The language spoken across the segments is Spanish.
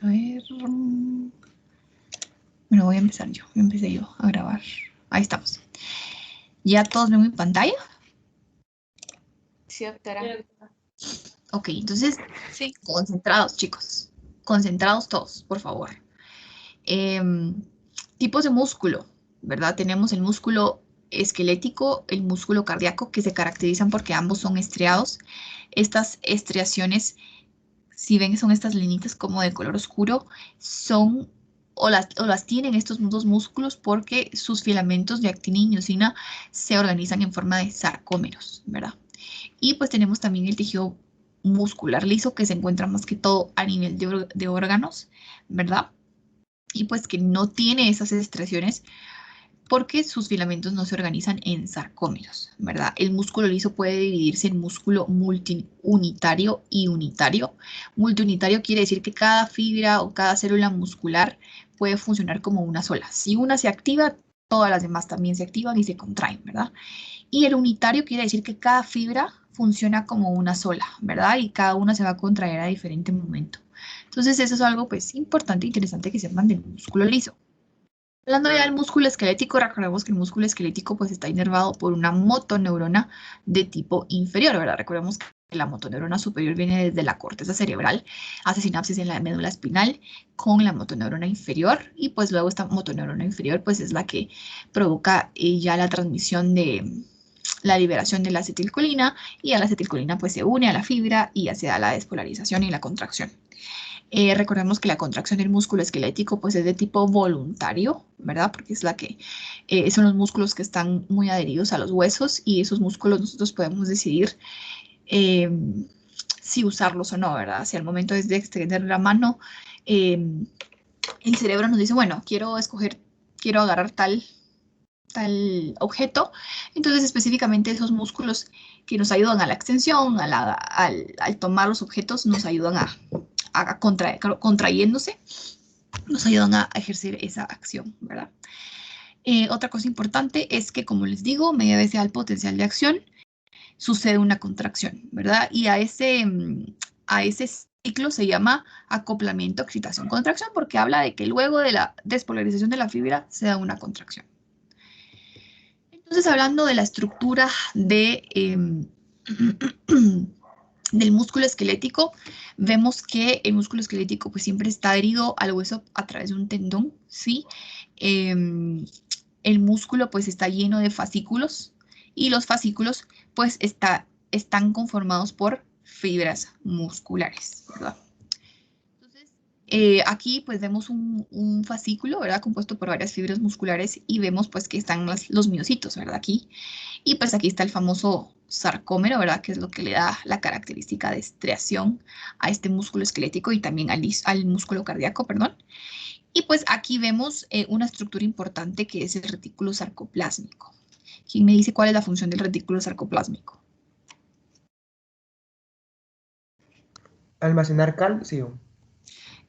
A ver. Bueno, voy a empezar yo. Empecé yo a grabar. Ahí estamos. ¿Ya todos ven mi pantalla? Sí, doctora. Ok, entonces, Sí. concentrados, chicos. Concentrados todos, por favor. Tipos de músculo, ¿verdad? Tenemos el músculo esquelético, el músculo cardíaco, que se caracterizan porque ambos son estriados. Estas estriaciones, si ven, son estas linitas como de color oscuro, son o las tienen estos dos músculos porque sus filamentos de actina y miosina se organizan en forma de sarcómeros, ¿verdad? Y pues tenemos también el tejido muscular liso que se encuentra más que todo a nivel de órganos, ¿verdad? Y pues que no tiene esas estriaciones porque sus filamentos no se organizan en sarcómeros, ¿verdad? El músculo liso puede dividirse en músculo multiunitario y unitario. Multiunitario quiere decir que cada fibra o cada célula muscular puede funcionar como una sola. Si una se activa, todas las demás también se activan y se contraen, ¿verdad? Y el unitario quiere decir que cada fibra funciona como una sola, ¿verdad? Y cada una se va a contraer a diferente momento. Entonces, eso es algo pues importante e interesante que sepan del músculo liso. Hablando ya del músculo esquelético, recordemos que el músculo esquelético pues está inervado por una motoneurona de tipo inferior, ¿verdad? Recordemos que la motoneurona superior viene desde la corteza cerebral, hace sinapsis en la médula espinal con la motoneurona inferior y pues luego esta motoneurona inferior pues es la que provoca ya la transmisión de la liberación de la acetilcolina y a la acetilcolina pues se une a la fibra y ya se da la despolarización y la contracción. Recordemos que la contracción del músculo esquelético pues es de tipo voluntario, ¿verdad? Porque es la que son los músculos que están muy adheridos a los huesos y esos músculos nosotros podemos decidir eh, si usarlos o no, ¿verdad? Si al momento de extender la mano, el cerebro nos dice, bueno, quiero agarrar tal objeto, entonces específicamente esos músculos que nos ayudan a la extensión, al tomar los objetos, nos ayudan a contrayéndose, nos ayudan a ejercer esa acción, ¿verdad? Otra cosa importante es que, como les digo, media vez sea el potencial de acción, sucede una contracción, ¿verdad? Y a ese ciclo se llama acoplamiento, excitación, contracción, porque habla de que luego de la despolarización de la fibra se da una contracción. Entonces, hablando de la estructura del músculo esquelético, vemos que el músculo esquelético pues siempre está adherido al hueso a través de un tendón, ¿sí? El músculo pues está lleno de fascículos y los fascículos pues están conformados por fibras musculares, ¿verdad? Entonces, aquí pues vemos un fascículo, ¿verdad? Compuesto por varias fibras musculares y vemos pues que están los miocitos, ¿verdad? Aquí. Y pues aquí está el famoso sarcómero, ¿verdad? Que es lo que le da la característica de estriación a este músculo esquelético y también al músculo cardíaco, perdón. Y pues aquí vemos una estructura importante que es el retículo sarcoplásmico. ¿Quién me dice cuál es la función del retículo sarcoplásmico? Almacenar calcio.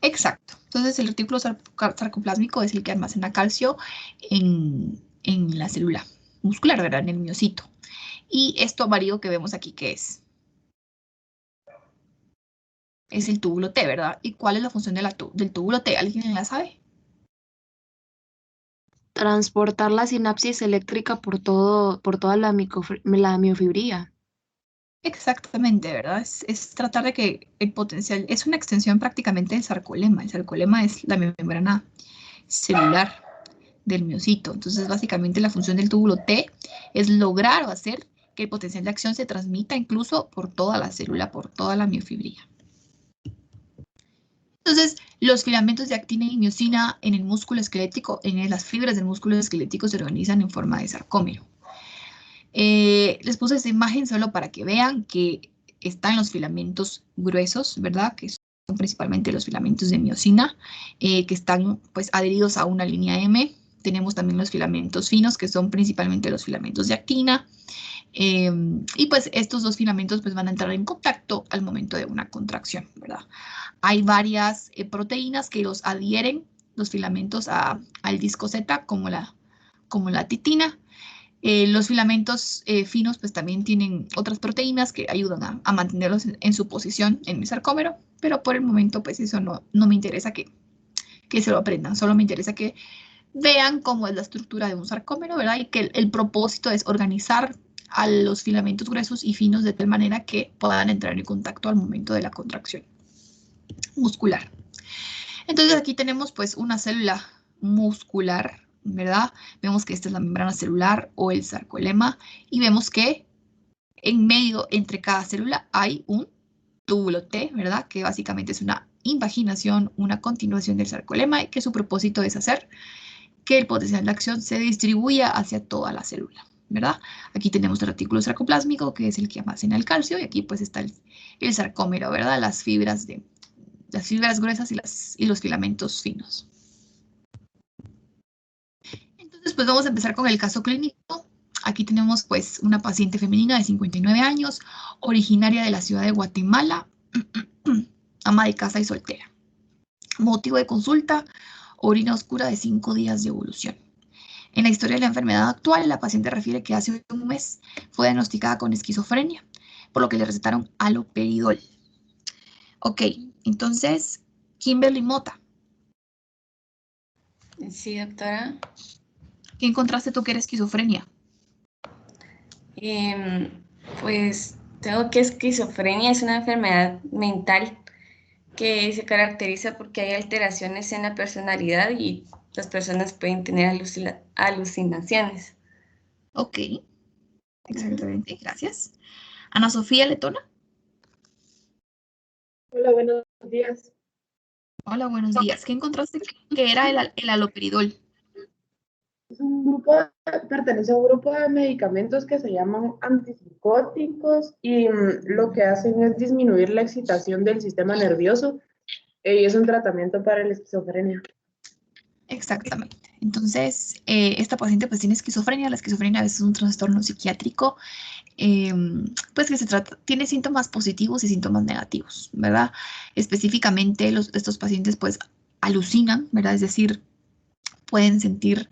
Exacto. Entonces el retículo sarcoplásmico es el que almacena calcio en la célula muscular, ¿verdad? En el miocito. Y esto amarillo que vemos aquí, ¿qué es? Es el túbulo T, ¿verdad? ¿Y cuál es la función del túbulo T? ¿Alguien la sabe? Transportar la sinapsis eléctrica por toda la miofibría. Exactamente, ¿verdad? Es tratar de que el potencial es una extensión prácticamente del sarcolema. El sarcolema es la membrana celular del miocito. Entonces, básicamente la función del túbulo T es lograr o hacer que el potencial de acción se transmita incluso por toda la célula, por toda la miofibría. Entonces, los filamentos de actina y miosina en el músculo esquelético, en las fibras del músculo esquelético se organizan en forma de sarcómero. Les puse esta imagen solo para que vean que están los filamentos gruesos, ¿verdad? Que son principalmente los filamentos de miosina, que están pues adheridos a una línea M. Tenemos también los filamentos finos, que son principalmente los filamentos de actina. Y pues estos dos filamentos pues van a entrar en contacto al momento de una contracción, ¿verdad? Hay varias proteínas que los adhieren, los filamentos al disco Z, como la titina. Los filamentos finos pues también tienen otras proteínas que ayudan a mantenerlos en su posición en el sarcómero, pero por el momento pues eso no me interesa que se lo aprendan, solo me interesa que vean cómo es la estructura de un sarcómero, ¿verdad? Y que el propósito es organizar a los filamentos gruesos y finos de tal manera que puedan entrar en contacto al momento de la contracción muscular. Entonces aquí tenemos pues una célula muscular, ¿verdad? Vemos que esta es la membrana celular o el sarcolemma y vemos que en medio entre cada célula hay un túbulo T, ¿verdad? Que básicamente es una invaginación, una continuación del sarcolemma y que su propósito es hacer que el potencial de acción se distribuya hacia toda la célula, ¿verdad? Aquí tenemos el retículo sarcoplásmico, que es el que almacena el calcio, y aquí pues está el sarcómero, ¿verdad? Las fibras gruesas y los filamentos finos. Entonces, pues vamos a empezar con el caso clínico. Aquí tenemos pues una paciente femenina de 59 años, originaria de la ciudad de Guatemala, ama de casa y soltera. Motivo de consulta, orina oscura de 5 días de evolución. En la historia de la enfermedad actual, la paciente refiere que hace un mes fue diagnosticada con esquizofrenia, por lo que le recetaron haloperidol. Ok, entonces, Kimberly Mota, Sí, doctora. ¿qué encontraste tú que era esquizofrenia? Pues tengo que esquizofrenia es una enfermedad mental que se caracteriza porque hay alteraciones en la personalidad y las personas pueden tener alucinaciones. Ok, exactamente, gracias. Ana Sofía Letona. Hola, buenos días. Hola, buenos días. ¿Qué encontraste que era el haloperidol? Es un grupo, pertenece a un grupo de medicamentos que se llaman antipsicóticos y lo que hacen es disminuir la excitación del sistema nervioso y es un tratamiento para la esquizofrenia. Exactamente. Entonces, esta paciente pues tiene esquizofrenia. La esquizofrenia a veces es un trastorno psiquiátrico pues que tiene síntomas positivos y síntomas negativos, ¿verdad? Específicamente estos pacientes pues alucinan, ¿verdad? Es decir, pueden sentir,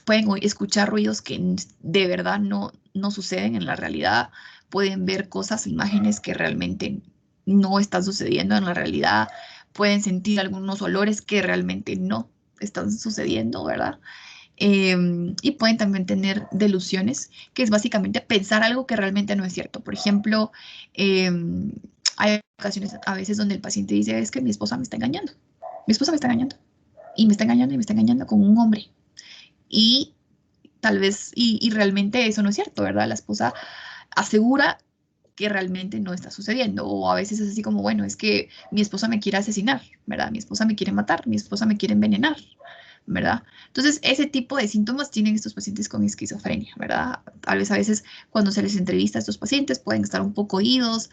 pueden escuchar ruidos que de verdad no suceden en la realidad, pueden ver cosas, imágenes que realmente no están sucediendo en la realidad, pueden sentir algunos olores que realmente no están sucediendo, ¿verdad? Y pueden también tener delusiones, que es básicamente pensar algo que realmente no es cierto. Por ejemplo, hay ocasiones a veces donde el paciente dice, es que mi esposa me está engañando. Mi esposa me está engañando. Y me está engañando y me está engañando con un hombre. Y tal vez, y realmente eso no es cierto, ¿verdad? La esposa asegura que realmente no está sucediendo. O a veces es así como, bueno, es que mi esposa me quiere asesinar, ¿verdad? Mi esposa me quiere matar, mi esposa me quiere envenenar, ¿verdad? Entonces, ese tipo de síntomas tienen estos pacientes con esquizofrenia, ¿verdad? Tal vez a veces cuando se les entrevista a estos pacientes pueden estar un poco oídos,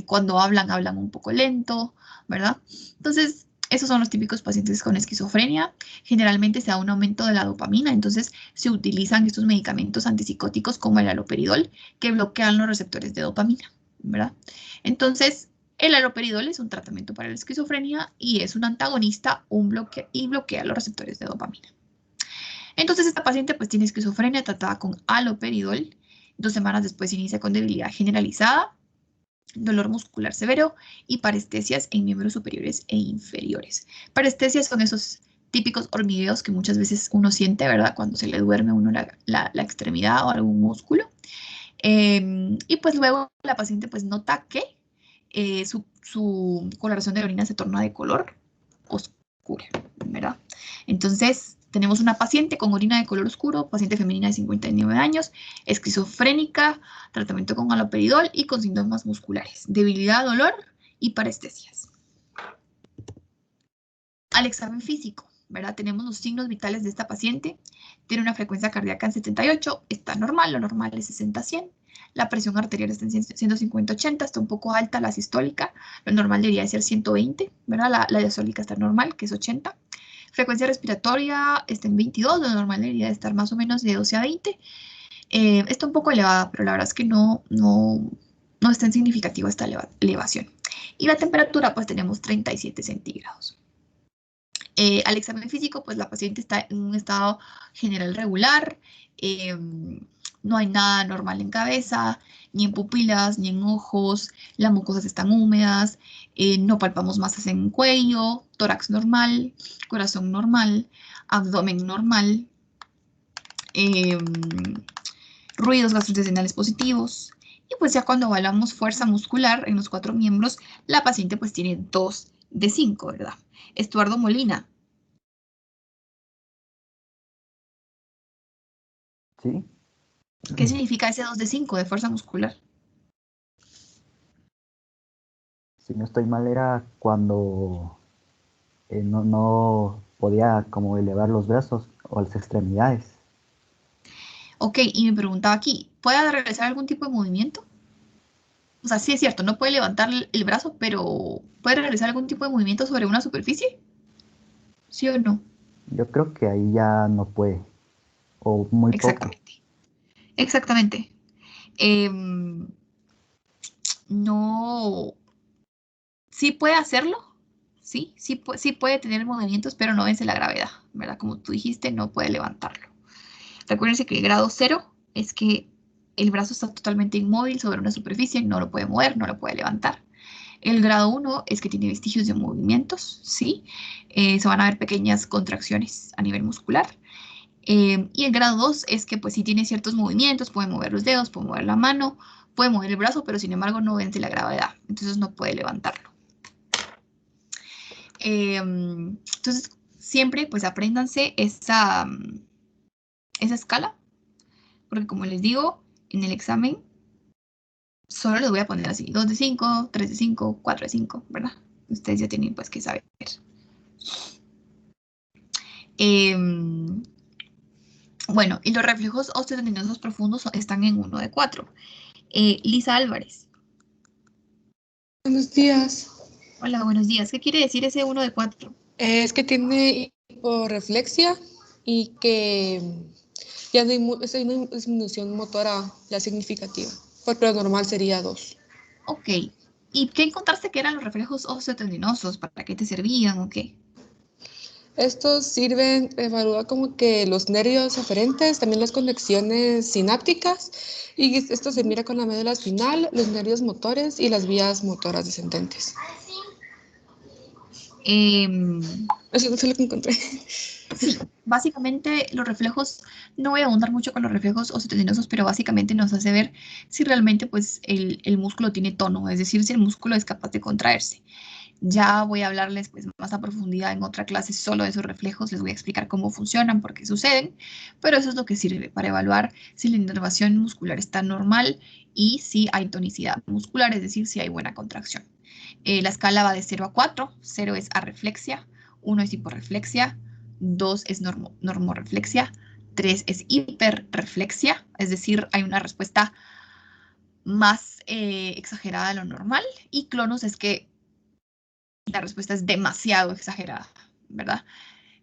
cuando hablan un poco lento, ¿verdad? Entonces, esos son los típicos pacientes con esquizofrenia. Generalmente se da un aumento de la dopamina, entonces se utilizan estos medicamentos antipsicóticos como el haloperidol que bloquean los receptores de dopamina, ¿verdad? Entonces, el haloperidol es un tratamiento para la esquizofrenia y es un antagonista y bloquea los receptores de dopamina. Entonces, esta paciente pues tiene esquizofrenia tratada con haloperidol. 2 semanas después inicia con debilidad generalizada, dolor muscular severo y parestesias en miembros superiores e inferiores. Parestesias son esos típicos hormigueos que muchas veces uno siente, ¿verdad? Cuando se le duerme a uno la extremidad o algún músculo. Y pues luego la paciente pues nota que su coloración de la orina se torna de color oscura, ¿verdad? Entonces, tenemos una paciente con orina de color oscuro, paciente femenina de 59 años, esquizofrénica, tratamiento con haloperidol y con síntomas musculares, debilidad, dolor y parestesias. Al examen físico, ¿verdad? Tenemos los signos vitales de esta paciente. Tiene una frecuencia cardíaca en 78, está normal, lo normal es 60-100. La presión arterial está en 150-80, está un poco alta la sistólica, lo normal debería ser 120, ¿verdad? La diastólica está normal, que es 80. Frecuencia respiratoria está en 22, lo normal debería estar más o menos de 12 a 20. Está un poco elevada, pero la verdad es que no es tan significativa esta elevación. Y la temperatura, pues tenemos 37 centígrados. Al examen físico, pues la paciente está en un estado general regular, no hay nada normal en cabeza, ni en pupilas, ni en ojos, las mucosas están húmedas, no palpamos masas en cuello, tórax normal, corazón normal, abdomen normal, ruidos gastrointestinales positivos. Y pues ya cuando evaluamos fuerza muscular en los 4 miembros, la paciente pues tiene 2 de 5, ¿verdad? Estuardo Molina. ¿Sí? ¿Qué significa ese 2 de 5 de fuerza muscular? Si no estoy mal, era cuando no podía como elevar los brazos o las extremidades. Ok, y me preguntaba aquí, ¿puede realizar algún tipo de movimiento? O sea, sí es cierto, no puede levantar el brazo, pero ¿puede realizar algún tipo de movimiento sobre una superficie? ¿Sí o no? Yo creo que ahí ya no puede, o muy poco. Exactamente. Exactamente. Em, no, sí puede hacerlo, sí puede tener movimientos, pero no vence la gravedad, ¿verdad? Como tú dijiste, no puede levantarlo. Recuérdense que el grado 0 es que el brazo está totalmente inmóvil sobre una superficie, no lo puede mover, no lo puede levantar. El grado 1 es que tiene vestigios de movimientos, ¿sí? Se van a ver pequeñas contracciones a nivel muscular. Y el grado 2 es que pues sí tiene ciertos movimientos, puede mover los dedos, puede mover la mano, puede mover el brazo, pero sin embargo no vence la gravedad, entonces no puede levantarlo. Entonces siempre pues apréndanse esa escala, porque como les digo, en el examen solo les voy a poner así, 2 de 5, 3 de 5, 4 de 5, ¿verdad? Ustedes ya tienen pues que saber. Bueno, y los reflejos osteotendinosos profundos están en 1 de 4. Lisa Álvarez. Buenos días. Hola, buenos días. ¿Qué quiere decir ese 1 de 4? Es que tiene hiporreflexia y que ya no hay una disminución motora ya significativa. Porque lo normal sería 2. Ok. ¿Y qué encontraste que eran los reflejos osteotendinosos? ¿Para qué te servían o qué? Estos sirven, evalúa como que los nervios aferentes, también las conexiones sinápticas, y esto se mira con la médula espinal, los nervios motores y las vías motoras descendentes. Eso no es lo que encontré. Sí, básicamente los reflejos, no voy a abundar mucho con los reflejos osteotendinosos, pero básicamente nos hace ver si realmente pues el músculo tiene tono, es decir, si el músculo es capaz de contraerse. Ya voy a hablarles pues más a profundidad en otra clase solo de esos reflejos, les voy a explicar cómo funcionan, por qué suceden, pero eso es lo que sirve para evaluar si la inervación muscular está normal y si hay tonicidad muscular, es decir, si hay buena contracción. La escala va de 0 a 4, 0 es arreflexia, 1 es hiporreflexia, 2 es normoreflexia, 3 es hiperreflexia, es decir, hay una respuesta más exagerada de lo normal, y clonus es que la respuesta es demasiado exagerada, ¿verdad?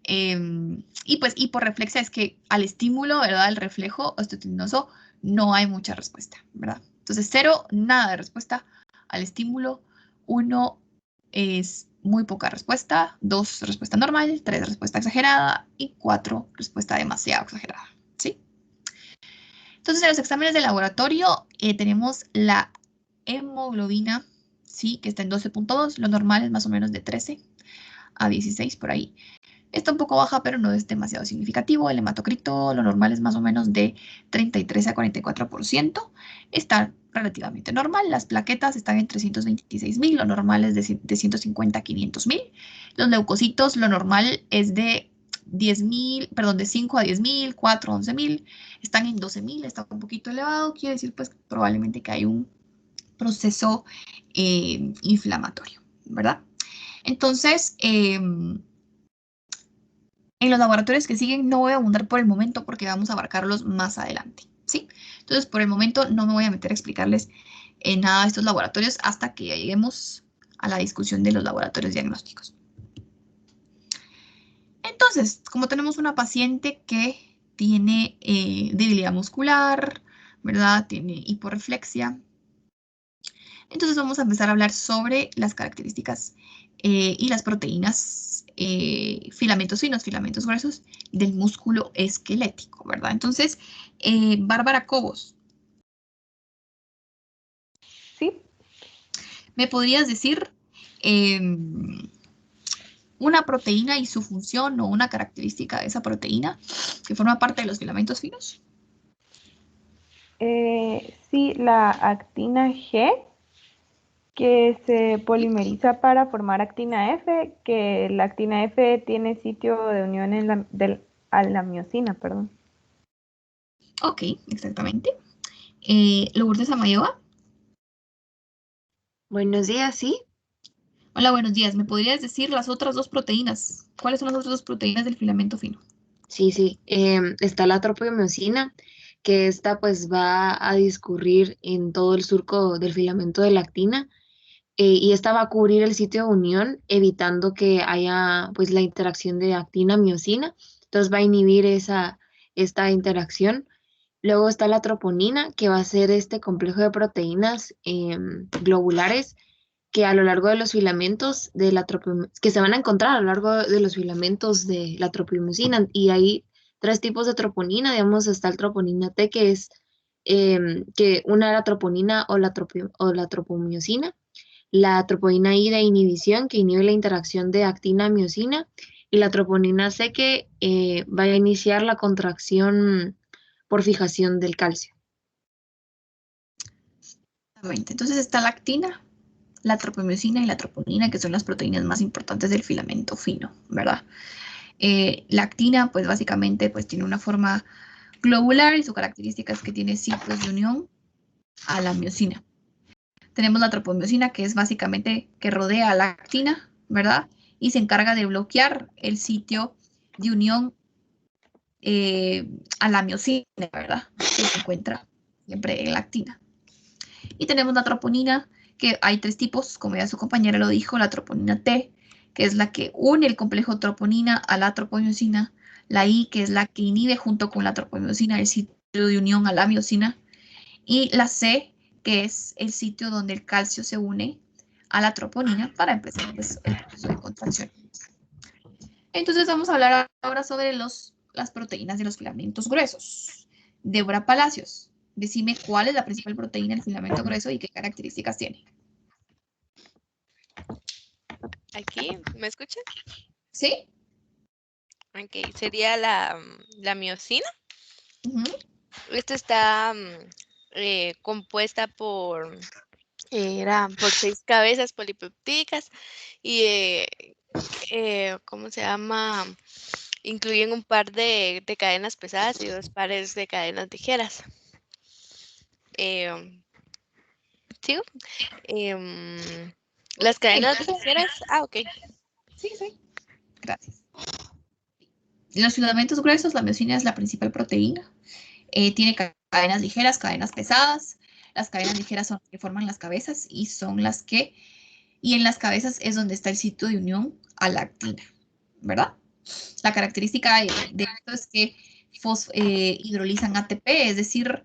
Y pues hiporreflexia es que al estímulo, ¿verdad? El reflejo osteotendinoso no hay mucha respuesta, ¿verdad? Entonces 0, nada de respuesta al estímulo, 1 es muy poca respuesta, 2 respuesta normal, 3 respuesta exagerada y 4 respuesta demasiado exagerada, ¿sí? Entonces en los exámenes de laboratorio tenemos la hemoglobina, ¿sí? Que está en 12.2, lo normal es más o menos de 13 a 16 por ahí. Está un poco baja, pero no es demasiado significativo. El hematocrito, lo normal es más o menos de 33 a 44%. Está relativamente normal. Las plaquetas están en 326.000, lo normal es de 150 a 500.000. Los leucocitos, lo normal es de 10.000, perdón, de 5 a 10.000, 4 a 11.000. Están en 12.000, está un poquito elevado. Quiere decir, pues, probablemente que hay un proceso inflamatorio, ¿verdad? Entonces, en los laboratorios que siguen no voy a abundar por el momento porque vamos a abarcarlos más adelante, ¿sí? Entonces, por el momento no me voy a meter a explicarles nada de estos laboratorios hasta que lleguemos a la discusión de los laboratorios diagnósticos. Entonces, como tenemos una paciente que tiene debilidad muscular, ¿verdad? Tiene hiporreflexia, Entonces vamos a empezar a hablar sobre las características y las proteínas, filamentos finos, filamentos gruesos del músculo esquelético, ¿verdad? Entonces, Bárbara Cobos, Sí, ¿me podrías decir una proteína y su función o una característica de esa proteína que forma parte de los filamentos finos? sí, la actina G, que se polimeriza para formar actina F, que la actina F tiene sitio de unión a la miosina, perdón. Ok, exactamente. Lourdes Amayoa. Buenos días, sí. Hola, buenos días. ¿Me podrías decir las otras dos proteínas? ¿Cuáles son las otras dos proteínas del filamento fino? Sí. Está la tropomiosina, que esta pues va a discurrir en todo el surco del filamento de la actina, y esta va a cubrir el sitio de unión, evitando que haya pues la interacción de actina-miosina. Entonces va a inhibir esta interacción. Luego está la troponina, que va a ser este complejo de proteínas globulares que a lo largo de los filamentos de la que se van a encontrar a lo largo de los filamentos de la tropomiosina. Y hay tres tipos de troponina, digamos, está el troponina T, que es que una era troponina o la tropomiosina, la troponina I de inhibición, que inhibe la interacción de actina-miosina, y la troponina C, que va a iniciar la contracción por fijación del calcio. Exactamente. Entonces está la actina, la tropomiosina y la troponina, que son las proteínas más importantes del filamento fino, ¿verdad? La actina, pues básicamente, pues tiene una forma globular y su característica es que tiene sitios de unión a la miosina. Tenemos la tropomiosina, que es básicamente que rodea a la actina, ¿verdad? Y se encarga de bloquear el sitio de unión a la miosina, ¿verdad? Que se encuentra siempre en la actina. Y tenemos la troponina, que hay tres tipos, como ya su compañera lo dijo, la troponina T, que es la que une el complejo troponina a la tropomiosina, la I, que es la que inhibe junto con la tropomiosina el sitio de unión a la miosina, y la C, que es el sitio donde el calcio se une a la troponina para empezar pues, el proceso de contracción. Entonces vamos a hablar ahora sobre las proteínas de los filamentos gruesos. Débora Palacios, decime cuál es la principal proteína del filamento grueso y qué características tiene. Aquí, ¿me escuchan? ¿Sí? Ok, sería la miosina. Uh-huh. Esta está compuesta por 6 cabezas polipeptídicas y, ¿cómo se llama? Incluyen un par de cadenas pesadas y 2 pares de cadenas ligeras. ¿Sigo? Las cadenas ligeras. Ok. Sí. Gracias. En los filamentos gruesos, la miosina es la principal proteína. Tiene cadenas ligeras, cadenas pesadas. Las cadenas ligeras son las que forman las cabezas y son las que... Y en las cabezas es donde está el sitio de unión a la actina, ¿verdad? La característica de esto es que hidrolizan ATP, es decir,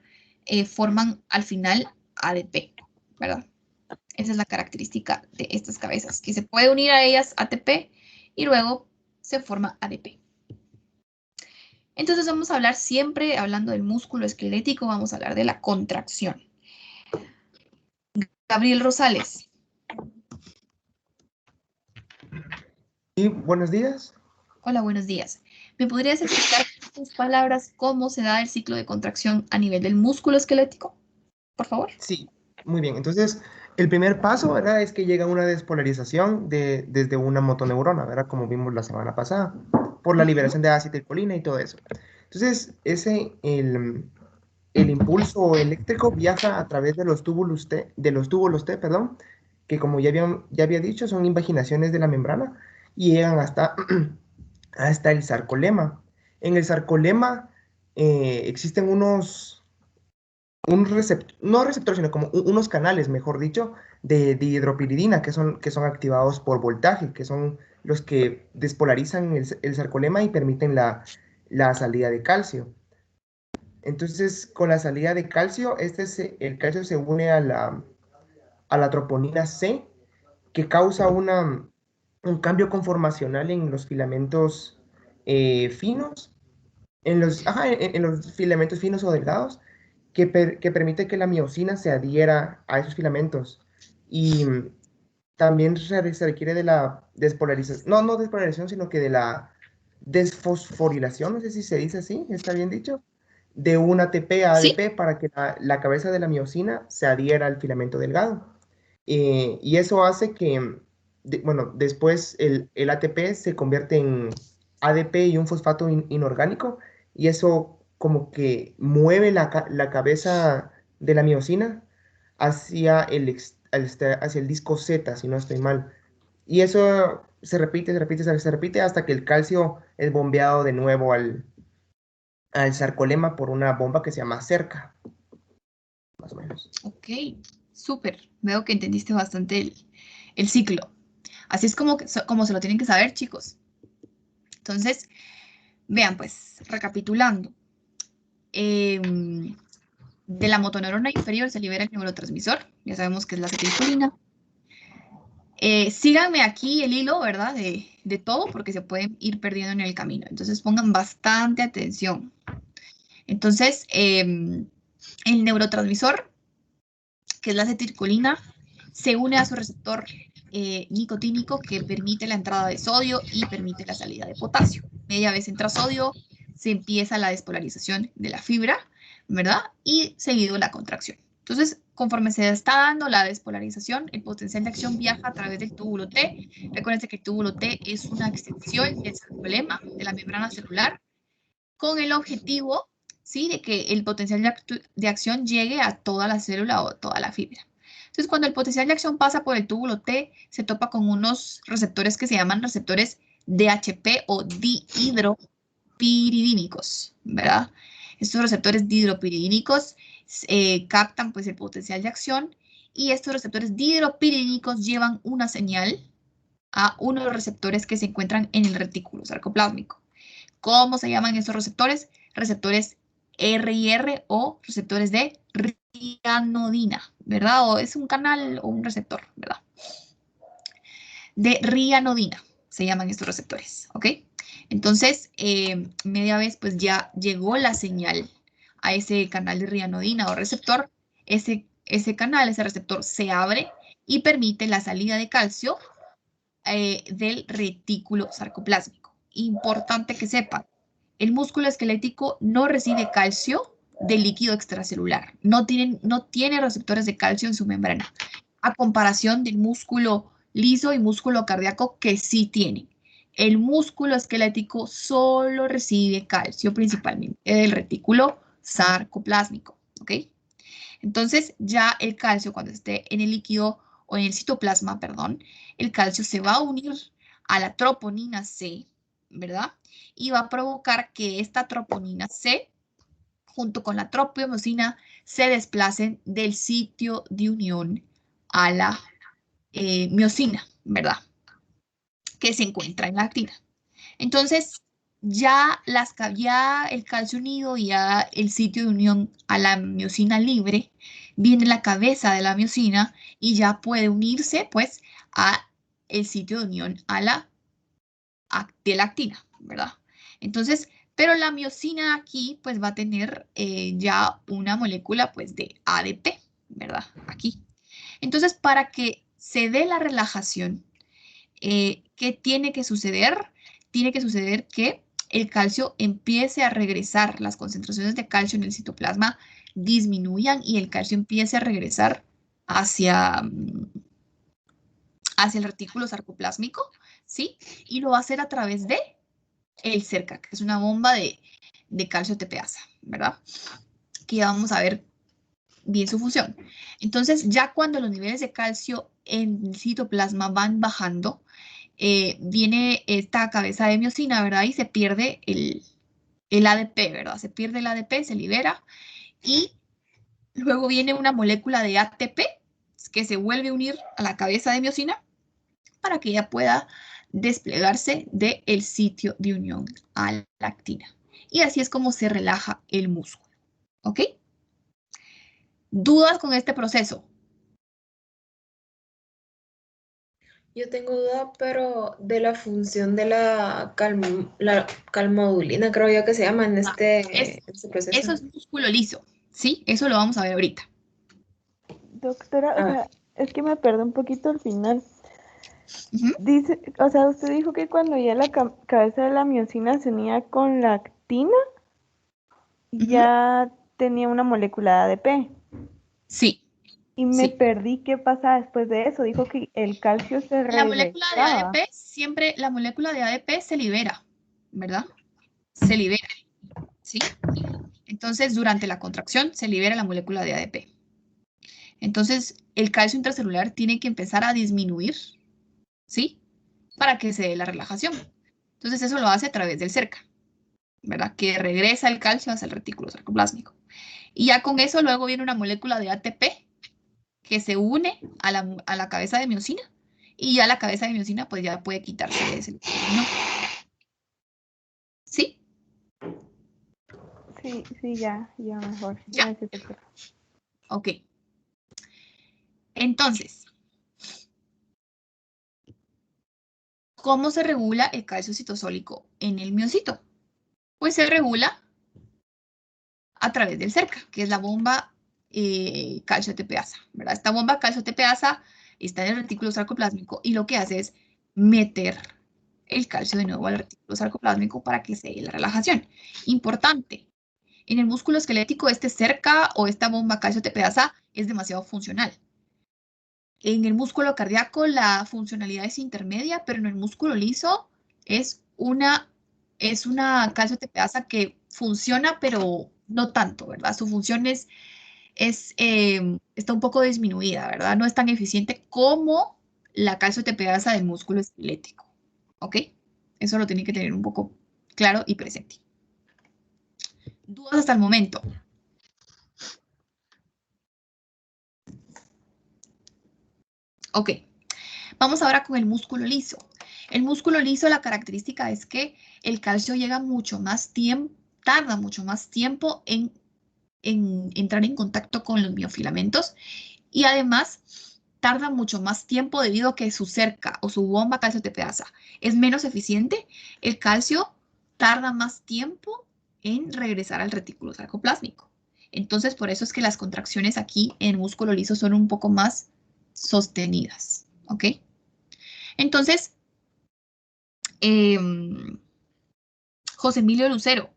forman al final ADP, ¿verdad? Esa es la característica de estas cabezas, que se puede unir a ellas ATP y luego se forma ADP. Entonces vamos a hablar siempre, hablando del músculo esquelético, vamos a hablar de la contracción. Gabriel Rosales. Sí, buenos días. Hola, buenos días. ¿Me podrías explicar en tus palabras cómo se da el ciclo de contracción a nivel del músculo esquelético, por favor? Sí, muy bien. Entonces, el primer paso, ¿verdad? Es que llega una despolarización desde una motoneurona, ¿verdad? Como vimos la semana pasada, por la liberación de acetilcolina y todo eso. Entonces, el impulso eléctrico viaja a través de los túbulos T, perdón, que como ya había dicho, son invaginaciones de la membrana y llegan hasta el sarcolema. En el sarcolema existen no receptores, sino como unos canales, mejor dicho, de dihidropiridina que son activados por voltaje, que son los que despolarizan el sarcolema y permiten la salida de calcio. Entonces, con la salida de calcio, el calcio se une a la troponina C, que causa un cambio conformacional en los filamentos finos, en los filamentos finos o delgados, que permite que la miosina se adhiera a esos filamentos. Y también se requiere de la despolarización, no despolarización, sino que de la desfosforilación, no sé si se dice así, ¿está bien dicho? De un ATP a ¿Sí? ADP para que la cabeza de la miosina se adhiera al filamento delgado. Y eso hace que, bueno, después el ATP se convierte en ADP y un fosfato inorgánico, y eso como que mueve la cabeza de la miosina hacia hacia el disco Z, si no estoy mal. Y eso se repite hasta que el calcio es bombeado de nuevo al sarcolema por una bomba que se llama cerca, más o menos. Ok, súper. Veo que entendiste bastante el ciclo. Así es como se lo tienen que saber, chicos. Entonces, vean pues, recapitulando. De la motoneurona inferior se libera el neurotransmisor. Ya sabemos que es la acetilcolina. Síganme aquí el hilo, ¿verdad? De todo, porque se pueden ir perdiendo en el camino. Entonces, pongan bastante atención. Entonces, el neurotransmisor, que es la acetilcolina, se une a su receptor nicotínico que permite la entrada de sodio y permite la salida de potasio. Media vez entra sodio, se empieza la despolarización de la fibra, ¿verdad? Y seguido la contracción. Entonces, conforme se está dando la despolarización, el potencial de acción viaja a través del túbulo T. Recuerden que el túbulo T es una extensión del sarcolema, de la membrana celular, con el objetivo, ¿sí?, de que el potencial de acción llegue a toda la célula o toda la fibra. Entonces, cuando el potencial de acción pasa por el túbulo T, se topa con unos receptores que se llaman receptores DHP o dihidropiridínicos, ¿verdad? Estos receptores dihidropiridínicos captan pues el potencial de acción, y estos receptores dihidropiridínicos llevan una señal a uno de los receptores que se encuentran en el retículo sarcoplásmico. ¿Cómo se llaman estos receptores? Receptores RIR o receptores de rianodina, ¿verdad? O es un canal o un receptor, ¿verdad? De rianodina se llaman estos receptores, ¿ok? Entonces, media vez pues ya llegó la señal a ese canal de rianodina o receptor. Ese canal, ese receptor se abre y permite la salida de calcio del retículo sarcoplásmico. Importante que sepan, el músculo esquelético no recibe calcio del líquido extracelular. No tiene receptores de calcio en su membrana, a comparación del músculo liso y músculo cardíaco que sí tienen. El músculo esquelético solo recibe calcio principalmente del retículo sarcoplásmico, ¿ok? Entonces, ya el calcio, cuando esté en el líquido o en el citoplasma, perdón, el calcio se va a unir a la troponina C, ¿verdad? Y va a provocar que esta troponina C, junto con la tropomiosina, se desplacen del sitio de unión a la miosina, ¿verdad? Que se encuentra en la actina. Entonces, ya el calcio unido y ya el sitio de unión a la miosina libre viene la cabeza de la miosina y ya puede unirse pues a el sitio de unión a la de la actina, ¿verdad? Entonces, pero la miosina aquí pues va a tener ya una molécula pues de ADP, ¿verdad? Aquí. Entonces, para que se dé la relajación, ¿qué tiene que suceder? Tiene que suceder que el calcio empiece a regresar, las concentraciones de calcio en el citoplasma disminuyan y el calcio empiece a regresar hacia el retículo sarcoplásmico, ¿sí? Y lo va a hacer a través de el cerca, que es una bomba de calcio tepeasa, ¿verdad? Que ya vamos a ver bien su función. Entonces, ya cuando los niveles de calcio en el citoplasma van bajando, viene esta cabeza de miosina, ¿verdad? Y se pierde el ADP, ¿verdad? Se pierde el ADP, se libera, y luego viene una molécula de ATP que se vuelve a unir a la cabeza de miosina para que ella pueda desplegarse del sitio de unión a la actina. Y así es como se relaja el músculo, ¿ok? ¿Dudas con este proceso? Yo tengo duda, pero de la función de la calmodulina, creo yo que se llama en Es, este proceso. eso es músculo liso, ¿sí? Eso lo vamos a ver ahorita. Doctora, o Ah. sea, es que me perdí un poquito al final. Ujú. Dice, o sea, usted dijo que cuando ya la cabeza de la miosina se unía con la actina, Ujú. ya tenía una molécula de ADP. Sí, Y me sí. perdí qué pasa después de eso. Dijo que el calcio se La molécula de regresaba. ADP, siempre la molécula de ADP se libera, ¿verdad? Se libera, ¿sí? Entonces, durante la contracción se libera la molécula de ADP. Entonces, el calcio intracelular tiene que empezar a disminuir, ¿sí? Para que se dé la relajación. Entonces, eso lo hace a través del cerca, ¿verdad? Que regresa el calcio hacia el retículo sarcoplásmico. Y ya con eso luego viene una molécula de ATP que se une a la cabeza de miosina y ya la cabeza de miosina pues ya puede quitarse ese. ¿No? ¿Sí? Sí, ya mejor. Ya. Gracias, doctora. Ok. Entonces, ¿cómo se regula el calcio citosólico en el miocito? Pues se regula a través del cerca, que es la bomba calcio ATPasa, ¿verdad? Esta bomba calcio ATPasa está en el retículo sarcoplásmico y lo que hace es meter el calcio de nuevo al retículo sarcoplásmico para que se dé la relajación. Importante, en el músculo esquelético este cerca o esta bomba calcio ATPasa es demasiado funcional. En el músculo cardíaco la funcionalidad es intermedia, pero en el músculo liso es una calcio ATPasa que funciona, pero no tanto, ¿verdad? Su función está un poco disminuida, ¿verdad? No es tan eficiente como la calcio ATPasa del músculo esquelético, ¿ok? Eso lo tienen que tener un poco claro y presente. ¿Dudas hasta el momento? Ok. Vamos ahora con el músculo liso. El músculo liso, la característica es que el calcio llega mucho más tiempo, tarda mucho más tiempo en entrar en contacto con los miofilamentos y además tarda mucho más tiempo debido a que su cerca o su bomba calcio ATPasa es menos eficiente. El calcio tarda más tiempo en regresar al retículo sarcoplásmico. Entonces, por eso es que las contracciones aquí en músculo liso son un poco más sostenidas, ¿ok? Entonces, José Emilio Lucero.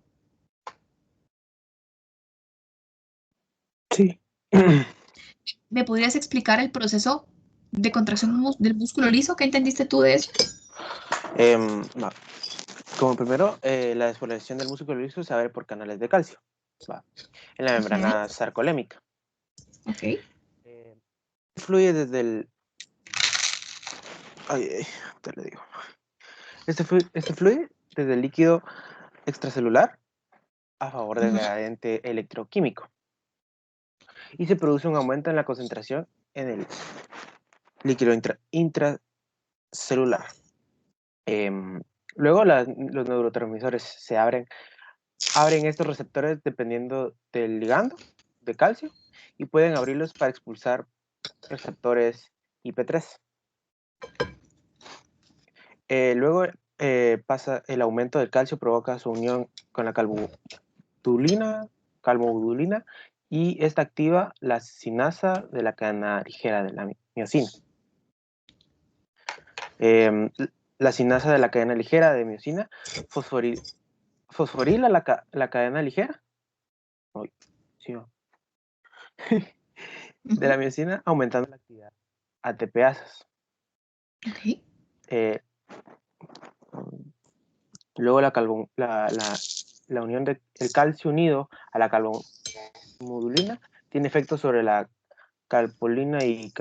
Sí. ¿Me podrías explicar el proceso de contracción del músculo liso? ¿Qué entendiste tú de eso? Va. Como primero, la despolarización del músculo liso se abre por canales de calcio, va, en la membrana sarcolémica. Ok. Fluye desde el... te lo digo. Este fluye desde el líquido extracelular a favor del gradiente electroquímico y se produce un aumento en la concentración en el líquido intracelular. Luego los neurotransmisores se abren estos receptores dependiendo del ligando de calcio y pueden abrirlos para expulsar receptores IP3. Luego pasa el aumento del calcio, provoca su unión con la calmodulina y esta activa la sinasa de la cadena ligera de la miosina. La sinasa de la cadena ligera de miosina fosforila la cadena ligera de la miosina, aumentando la actividad ATPasas. Ok. Luego la unión del calcio unido a la calmodulina tiene efectos sobre la calpolina y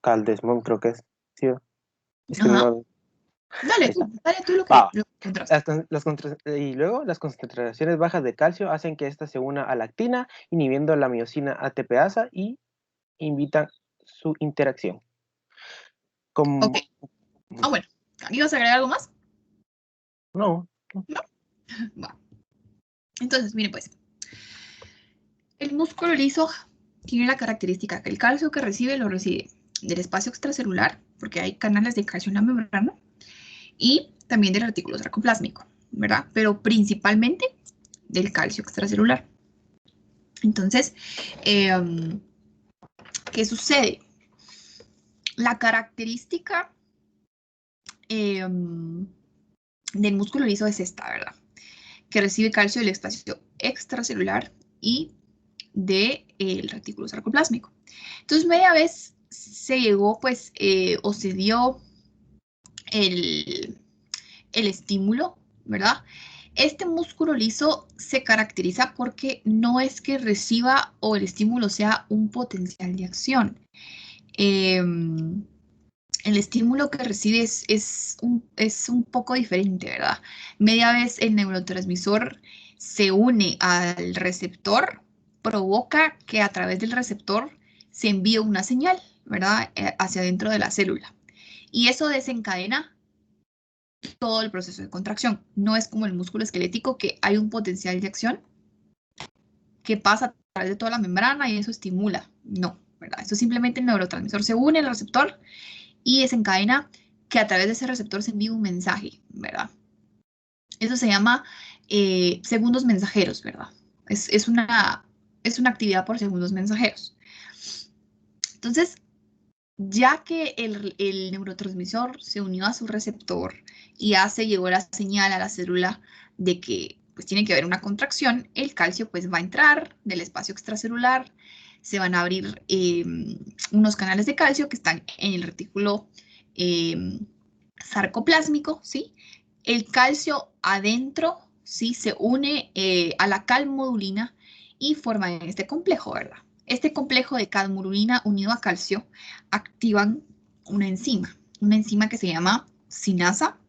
caldesmón, creo que es. ¿Sí? Es que no... Dale tú lo que encontraste. Y luego las concentraciones bajas de calcio hacen que ésta se una a la actina, inhibiendo la miosina ATPasa y invitan su interacción. Ok. Bueno, ¿ibas a agregar algo más? No. ¿No? Va. Entonces, mire pues. El músculo liso tiene la característica que el calcio que recibe lo recibe del espacio extracelular, porque hay canales de calcio en la membrana, y también del retículo sarcoplásmico, ¿verdad? Pero principalmente del calcio extracelular. Entonces, ¿qué sucede? La característica del músculo liso es esta, ¿verdad? Que recibe calcio del espacio extracelular y del retículo sarcoplásmico. Entonces, media vez se llegó, pues, o se dio el estímulo, ¿verdad? Este músculo liso se caracteriza porque no es que reciba o el estímulo sea un potencial de acción. El estímulo que recibe es un poco diferente, ¿verdad? Media vez el neurotransmisor se une al receptor, provoca que a través del receptor se envíe una señal, ¿verdad? Hacia dentro de la célula. Y eso desencadena todo el proceso de contracción. No es como el músculo esquelético que hay un potencial de acción que pasa a través de toda la membrana y eso estimula. No, ¿verdad? Eso simplemente el neurotransmisor se une al receptor y desencadena que a través de ese receptor se envíe un mensaje, ¿verdad? Eso se llama segundos mensajeros, ¿verdad? Es una actividad por segundos mensajeros. Entonces, ya que el neurotransmisor se unió a su receptor y ya se llegó la señal a la célula de que pues tiene que haber una contracción, el calcio pues va a entrar del espacio extracelular, se van a abrir unos canales de calcio que están en el retículo sarcoplásmico, ¿sí? El calcio adentro, ¿sí? Se une a la calmodulina y forman este complejo, ¿verdad? Este complejo de calmodulina unido a calcio activan una enzima que se llama sinasa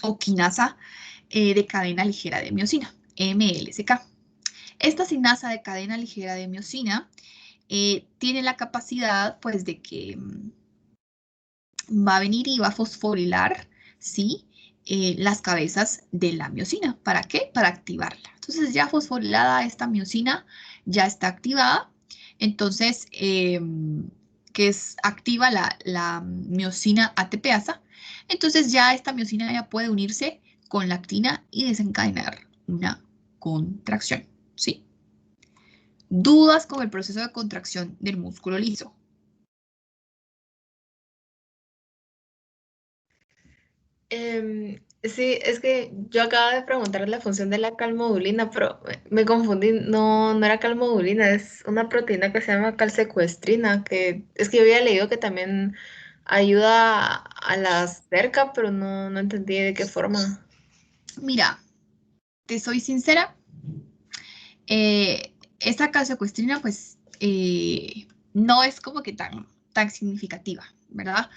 o quinasa de cadena ligera de miosina, MLSK. Esta sinasa de cadena ligera de miosina tiene la capacidad, pues, de que va a venir y va a fosforilar, ¿sí? Las cabezas de la miosina. ¿Para qué? Para activarla. Entonces, ya fosforilada esta miosina, ya está activada. Entonces, que es activa la miosina ATPasa. Entonces, ya esta miosina ya puede unirse con la actina y desencadenar una contracción, ¿sí? ¿Dudas con el proceso de contracción del músculo liso? Sí, es que yo acabo de preguntar la función de la calmodulina, pero me confundí, no era calmodulina, es una proteína que se llama calsecuestrina, que es que yo había leído que también ayuda a la cerca, pero no entendí de qué forma. Mira, te soy sincera, esta calsecuestrina pues no es como que tan significativa, ¿verdad?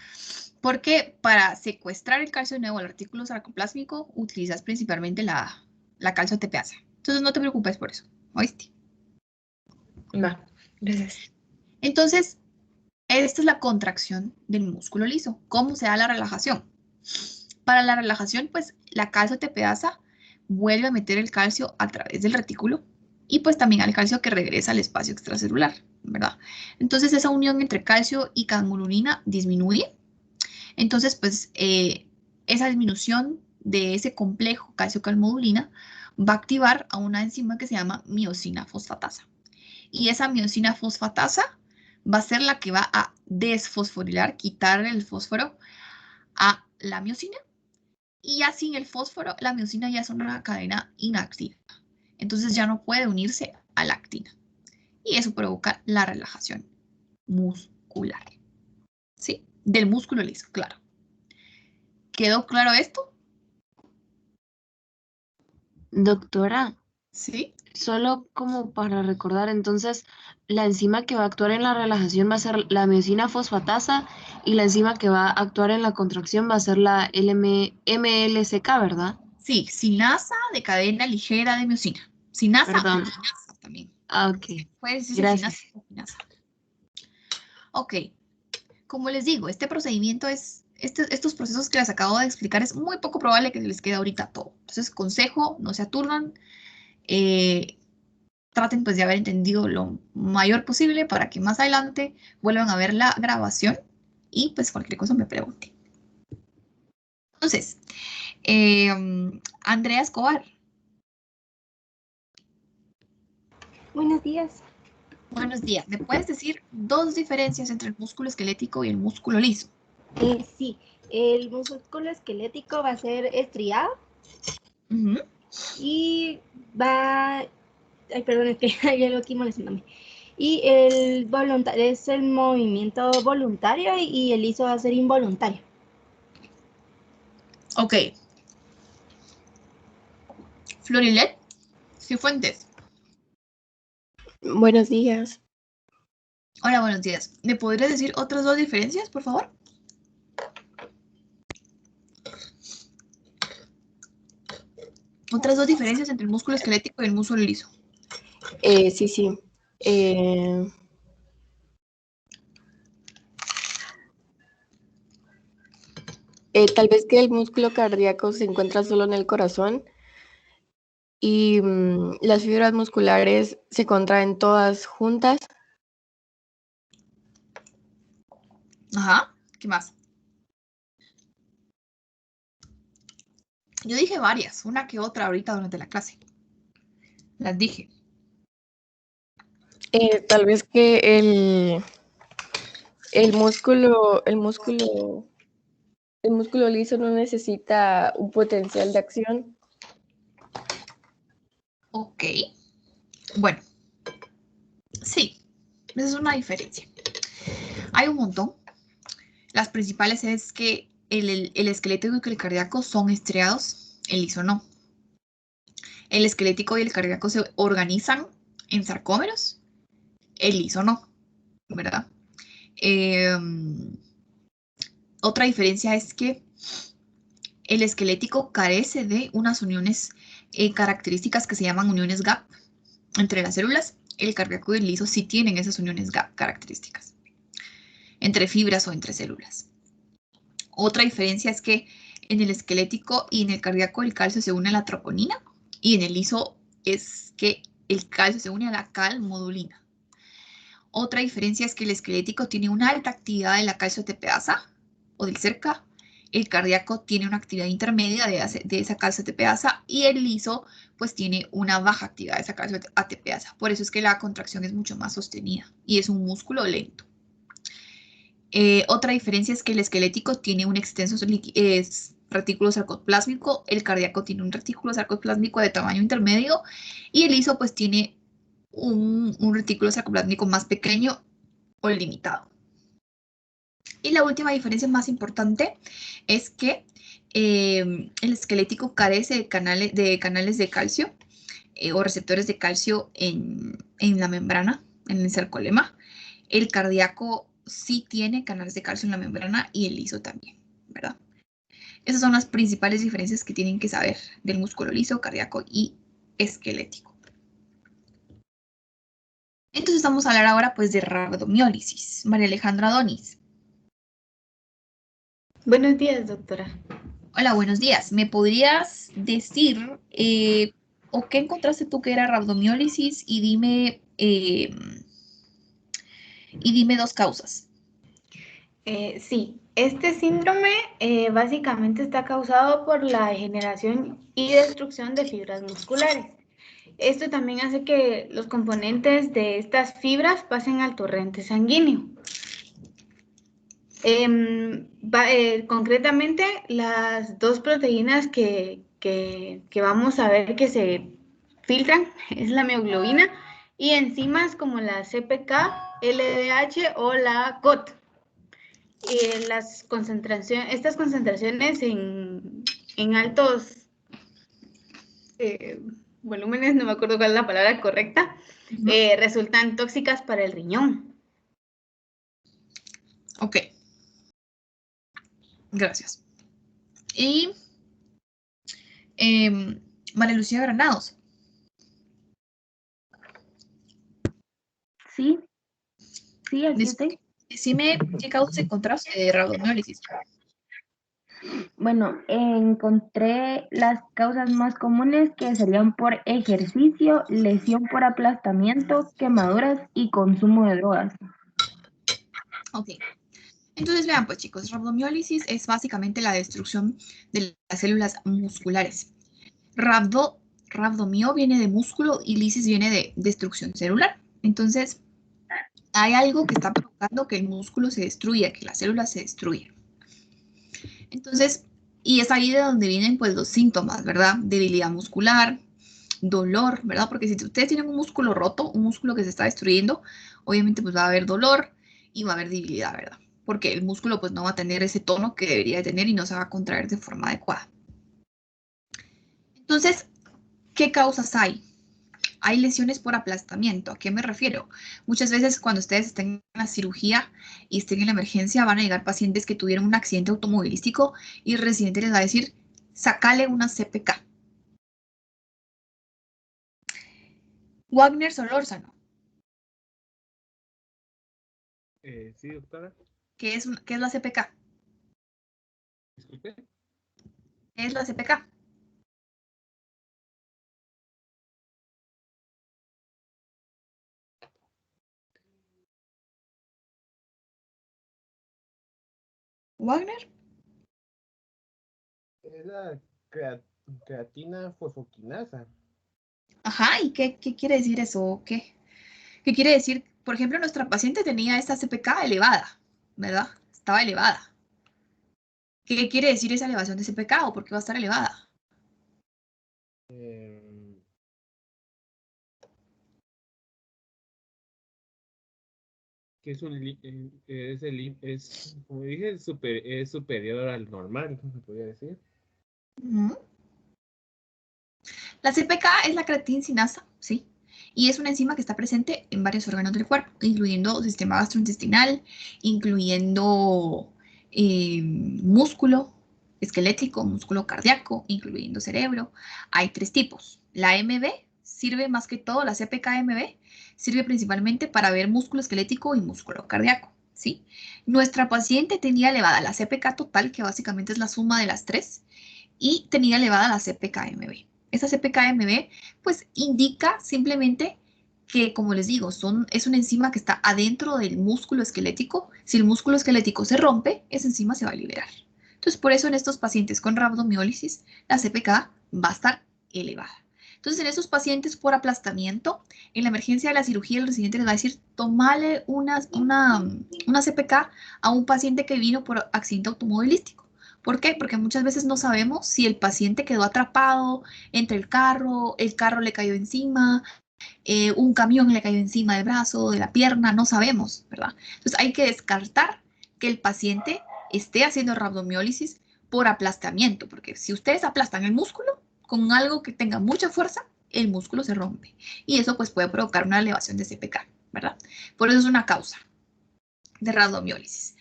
Porque para secuestrar el calcio nuevo al retículo sarcoplásmico utilizas principalmente la calcio ATPasa. Entonces no te preocupes por eso, ¿oíste? Va, gracias. Entonces, esta es la contracción del músculo liso. ¿Cómo se da la relajación? Para la relajación, pues la calcio ATPasa vuelve a meter el calcio a través del retículo y pues también al calcio que regresa al espacio extracelular, ¿verdad? Entonces esa unión entre calcio y calmodulina disminuye. Entonces, pues esa disminución de ese complejo calcio-calmodulina va a activar a una enzima que se llama miosina fosfatasa. Y esa miosina fosfatasa va a ser la que va a desfosforilar, quitarle el fósforo a la miosina. Y ya sin el fósforo, la miosina ya es una cadena inactiva. Entonces ya no puede unirse a la actina. Y eso provoca la relajación muscular. ¿Sí? Del músculo liso, claro. ¿Quedó claro esto? Doctora, Sí. solo como para recordar, entonces, la enzima que va a actuar en la relajación va a ser la miosina fosfatasa y la enzima que va a actuar en la contracción va a ser la MLSK, ¿verdad? Sí, sinasa de cadena ligera de miosina. Sinasa Perdón. o quinasa también. Ah, ok. Puede decirse Gracias. sinasa o quinasa. Ok. Como les digo, este procedimiento estos procesos que les acabo de explicar es muy poco probable que se les quede ahorita todo. Entonces, consejo, no se aturdan. traten pues de haber entendido lo mayor posible para que más adelante vuelvan a ver la grabación y pues cualquier cosa me pregunten. Entonces, Andrea Escobar. Buenos días. Buenos días. ¿Me puedes decir dos diferencias entre el músculo esquelético y el músculo liso? Sí, el músculo esquelético va a ser estriado y va... Ay, perdón, es que hay algo aquí molestándome. Y el voluntario es el movimiento voluntario y el liso va a ser involuntario. Ok. Florilet Cifuentes. Buenos días. Hola, buenos días. ¿Me podrías decir otras dos diferencias, por favor? Otras dos diferencias entre el músculo esquelético y el músculo liso. Sí. Tal vez que el músculo cardíaco se encuentra solo en el corazón y las fibras musculares se contraen todas juntas. Ajá. ¿Qué más? Yo dije varias, una que otra ahorita durante la clase. Las dije. Tal vez que el músculo liso no necesita un potencial de acción. Ok. Bueno. Sí, esa es una diferencia. Hay un montón. Las principales es que el esquelético y el cardíaco son estriados, el liso no. El esquelético y el cardíaco se organizan en sarcómeros, el liso no, ¿verdad? Otra diferencia es que el esquelético carece de unas uniones características que se llaman uniones gap entre las células. El cardíaco y el liso sí tienen esas uniones gap características entre fibras o entre células. Otra diferencia es que en el esquelético y en el cardíaco el calcio se une a la troponina y en el liso es que el calcio se une a la calmodulina. Otra diferencia es que el esquelético tiene una alta actividad de la calcio-ATPasa o del cerca. El cardíaco tiene una actividad intermedia de esa calcio-ATPasa y el liso pues tiene una baja actividad de esa calcio-ATPasa. Por eso es que la contracción es mucho más sostenida y es un músculo lento. Otra diferencia es que el esquelético tiene un extenso retículo sarcoplásmico, el cardíaco tiene un retículo sarcoplásmico de tamaño intermedio y el liso pues tiene un retículo sarcoplásmico más pequeño o limitado. Y la última diferencia más importante es que el esquelético carece de canales de calcio o receptores de calcio en la membrana, en el sarcolema. El cardíaco sí tiene canales de calcio en la membrana y el liso también, ¿verdad? Esas son las principales diferencias que tienen que saber del músculo liso, cardíaco y esquelético. Entonces vamos a hablar ahora pues de rabdomiólisis. María Alejandra Donis. Buenos días, doctora. Hola, buenos días. ¿Me podrías decir o qué encontraste tú que era rabdomiólisis y dime dos causas? Sí, este síndrome básicamente está causado por la degeneración y destrucción de fibras musculares. Esto también hace que los componentes de estas fibras pasen al torrente sanguíneo. Concretamente, las dos proteínas que vamos a ver que se filtran es la mioglobina y enzimas como la CPK, LDH o la COT. Estas concentraciones en altos volúmenes, no me acuerdo cuál es la palabra correcta, resultan tóxicas para el riñón. Ok. Gracias. Y María Lucía Granados. Sí, aquí estoy. Decime qué causas encontraste de rabdomiólisis. Bueno, encontré las causas más comunes que serían por ejercicio, lesión por aplastamiento, quemaduras y consumo de drogas. Ok. Entonces, vean, pues chicos, rabdomiólisis es básicamente la destrucción de las células musculares. Rabdomio viene de músculo y lisis viene de destrucción celular. Entonces, hay algo que está provocando que el músculo se destruya, que la célula se destruya. Entonces, y es ahí de donde vienen pues los síntomas, ¿verdad? Debilidad muscular, dolor, ¿verdad? Porque si ustedes tienen un músculo roto, un músculo que se está destruyendo, obviamente pues va a haber dolor y va a haber debilidad, ¿verdad? Porque el músculo pues no va a tener ese tono que debería de tener y no se va a contraer de forma adecuada. Entonces, ¿qué causas hay? Hay lesiones por aplastamiento. ¿A qué me refiero? Muchas veces cuando ustedes estén en la cirugía y estén en la emergencia van a llegar pacientes que tuvieron un accidente automovilístico y el residente les va a decir, sacale una CPK. Wagner Solórzano. Sí, doctora. ¿Qué es la CPK? Disculpe. ¿Qué es la CPK? ¿Wagner? Es la creatina fosfoquinasa. Ajá, ¿y qué quiere decir eso? ¿Qué quiere decir? Por ejemplo, nuestra paciente tenía esta CPK elevada, ¿verdad? Estaba elevada. ¿Qué quiere decir esa elevación de CPK o por qué va a estar elevada? Que es como dije, es superior al normal, ¿cómo se podría decir? La CPK es la creatinsinasa, ¿sí? Y es una enzima que está presente en varios órganos del cuerpo, incluyendo sistema gastrointestinal, incluyendo músculo esquelético, músculo cardíaco, incluyendo cerebro. Hay 3 tipos. La MB sirve más que todo, la CPK-MB sirve principalmente para ver músculo esquelético y músculo cardíaco, ¿sí? Nuestra paciente tenía elevada la CPK total, que básicamente es la suma de las 3, y tenía elevada la CPK-MB. Esa CPK-MB pues indica simplemente que, como les digo, es una enzima que está adentro del músculo esquelético. Si el músculo esquelético se rompe, esa enzima se va a liberar. Entonces, por eso en estos pacientes con rabdomiólisis, la CPK va a estar elevada. Entonces, en estos pacientes por aplastamiento, en la emergencia de la cirugía, el residente les va a decir, tomale una CPK a un paciente que vino por accidente automovilístico. ¿Por qué? Porque muchas veces no sabemos si el paciente quedó atrapado entre el carro le cayó encima, un camión le cayó encima del brazo, de la pierna, no sabemos, ¿verdad? Entonces hay que descartar que el paciente esté haciendo rabdomiólisis por aplastamiento, porque si ustedes aplastan el músculo con algo que tenga mucha fuerza, el músculo se rompe y eso pues puede provocar una elevación de CPK, ¿verdad? Por eso es una causa de rabdomiólisis.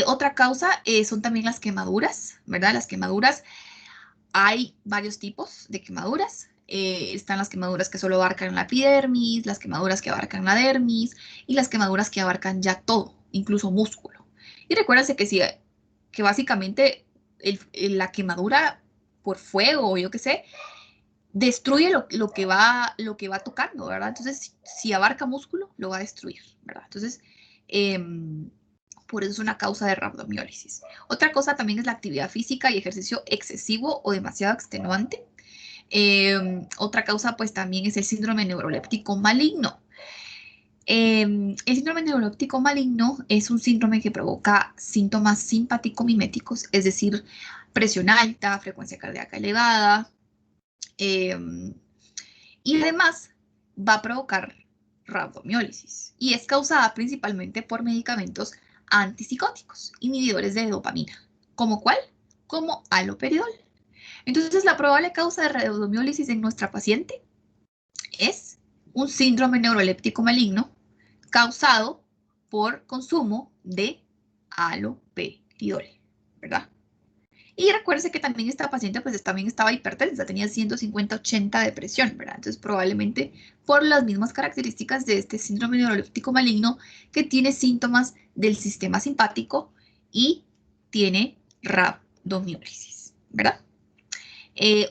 Otra causa son también las quemaduras, ¿verdad? Las quemaduras, hay varios tipos de quemaduras. Están las quemaduras que solo abarcan la epidermis, las quemaduras que abarcan la dermis y las quemaduras que abarcan ya todo, incluso músculo. Y recuérdense que básicamente la quemadura por fuego o yo qué sé, destruye lo que va tocando, ¿verdad? Entonces, si abarca músculo, lo va a destruir, ¿verdad? Entonces, por eso es una causa de rabdomiólisis. Otra cosa también es la actividad física y ejercicio excesivo o demasiado extenuante. Otra causa pues también es el síndrome neuroléptico maligno. El síndrome neuroléptico maligno es un síndrome que provoca síntomas simpático-miméticos, es decir, presión alta, frecuencia cardíaca elevada, y además va a provocar rabdomiólisis y es causada principalmente por medicamentos antipsicóticos, inhibidores de dopamina. ¿Como cuál? Como haloperidol. Entonces, la probable causa de rabdomiólisis en nuestra paciente es un síndrome neuroléptico maligno causado por consumo de haloperidol, ¿verdad? Y recuerde que también esta paciente pues también estaba hipertensa, tenía 150/80 de presión, ¿verdad? Entonces probablemente por las mismas características de este síndrome neuroléptico maligno que tiene síntomas del sistema simpático y tiene rhabdomiólisis, ¿verdad?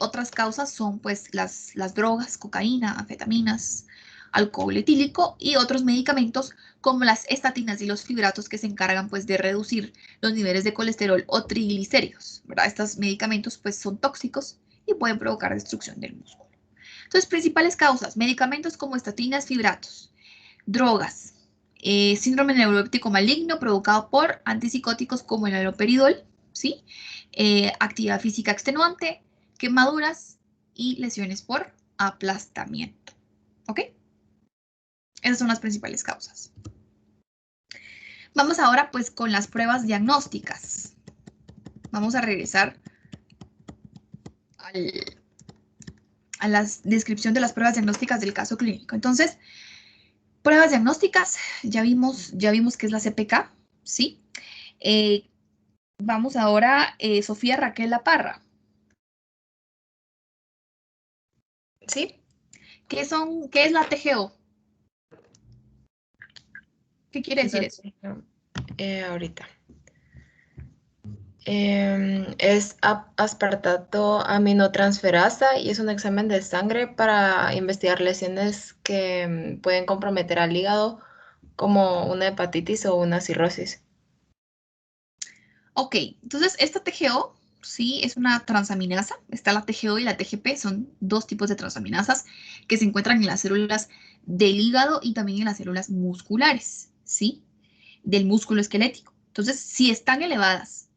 Otras causas son pues las drogas, cocaína, anfetaminas, alcohol etílico y otros medicamentos como las estatinas y los fibratos que se encargan pues de reducir los niveles de colesterol o triglicéridos, ¿verdad? Estos medicamentos pues son tóxicos y pueden provocar destrucción del músculo. Entonces, principales causas, medicamentos como estatinas, fibratos, drogas, síndrome neuroléptico maligno provocado por antipsicóticos como el haloperidol, ¿sí? Actividad física extenuante, quemaduras y lesiones por aplastamiento, ¿ok? Esas son las principales causas. Vamos ahora pues con las pruebas diagnósticas. Vamos a regresar a la descripción de las pruebas diagnósticas del caso clínico. Entonces, pruebas diagnósticas, ya vimos que es la CPK, ¿sí? Vamos ahora, Sofía Raquel Laparra. ¿Sí? ¿Qué es la TGO? ¿Qué quiere decir eso? Ahorita. Es aspartato aminotransferasa y es un examen de sangre para investigar lesiones que pueden comprometer al hígado, como una hepatitis o una cirrosis. Ok, entonces esta TGO, sí, es una transaminasa. Está la TGO y la TGP, son dos tipos de transaminasas que se encuentran en las células del hígado y también en las células musculares, ¿sí? Del músculo esquelético. Entonces, si están elevadas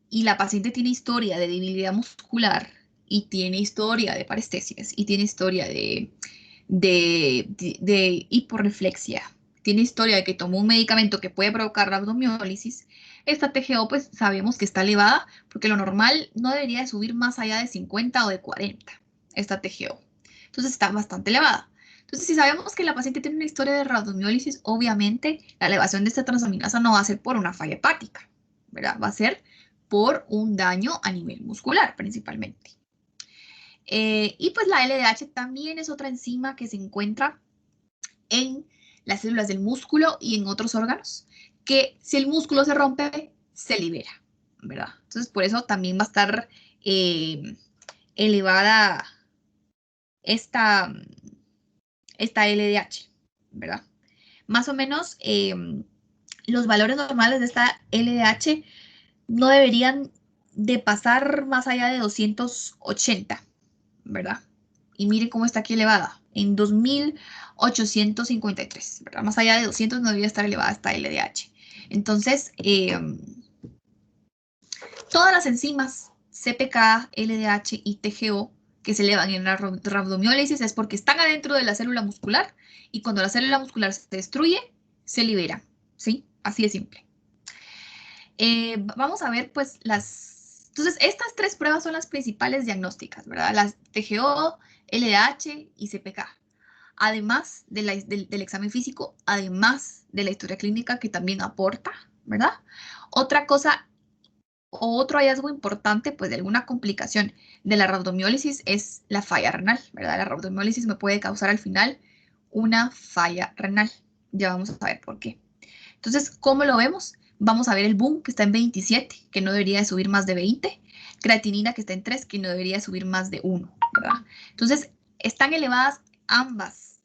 y la paciente tiene historia de debilidad muscular y tiene historia de parestesias y tiene historia de hiporreflexia, tiene historia de que tomó un medicamento que puede provocar rhabdomiólisis, esta TGO pues sabemos que está elevada porque lo normal no debería de subir más allá de 50 o de 40, esta TGO. Entonces está bastante elevada. Entonces, si sabemos que la paciente tiene una historia de rhabdomiólisis, obviamente la elevación de esta transaminasa no va a ser por una falla hepática, ¿verdad? Va a ser por un daño a nivel muscular principalmente. Y pues la LDH también es otra enzima que se encuentra en las células del músculo y en otros órganos, que si el músculo se rompe, se libera, ¿verdad? Entonces, por eso también va a estar elevada esta LDH, ¿verdad? Más o menos los valores normales de esta LDH no deberían de pasar más allá de 280, ¿verdad? Y miren cómo está aquí elevada, en 2853, ¿verdad? Más allá de 200 no debería estar elevada esta LDH. Entonces, todas las enzimas CPK, LDH y TGO que se elevan en la rhabdomiólisis es porque están adentro de la célula muscular y cuando la célula muscular se destruye, se libera, ¿sí? Así de simple. Vamos a ver, pues, Entonces, estas tres pruebas son las principales diagnósticas, ¿verdad? Las TGO, LDH y CPK. Además del examen físico, además de la historia clínica que también aporta, ¿verdad? Otra cosa o otro hallazgo importante, pues, de alguna complicación de la rhabdomiólisis es la falla renal, ¿verdad? La rhabdomiólisis me puede causar al final una falla renal. Ya vamos a ver por qué. Entonces, ¿cómo lo vemos? Vamos a ver el BUN, que está en 27, que no debería de subir más de 20. Creatinina, que está en 3, que no debería de subir más de 1, ¿verdad? Entonces, están elevadas ambas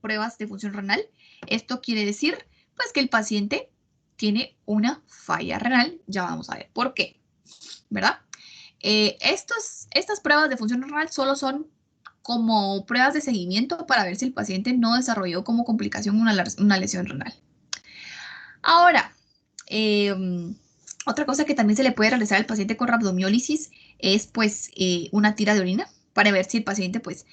pruebas de función renal. Esto quiere decir, pues, que el paciente tiene una falla renal. Ya vamos a ver por qué, ¿verdad? Estas pruebas de función renal solo son como pruebas de seguimiento para ver si el paciente no desarrolló como complicación una lesión renal. Ahora, otra cosa que también se le puede realizar al paciente con rhabdomiólisis es pues una tira de orina para ver si el paciente pues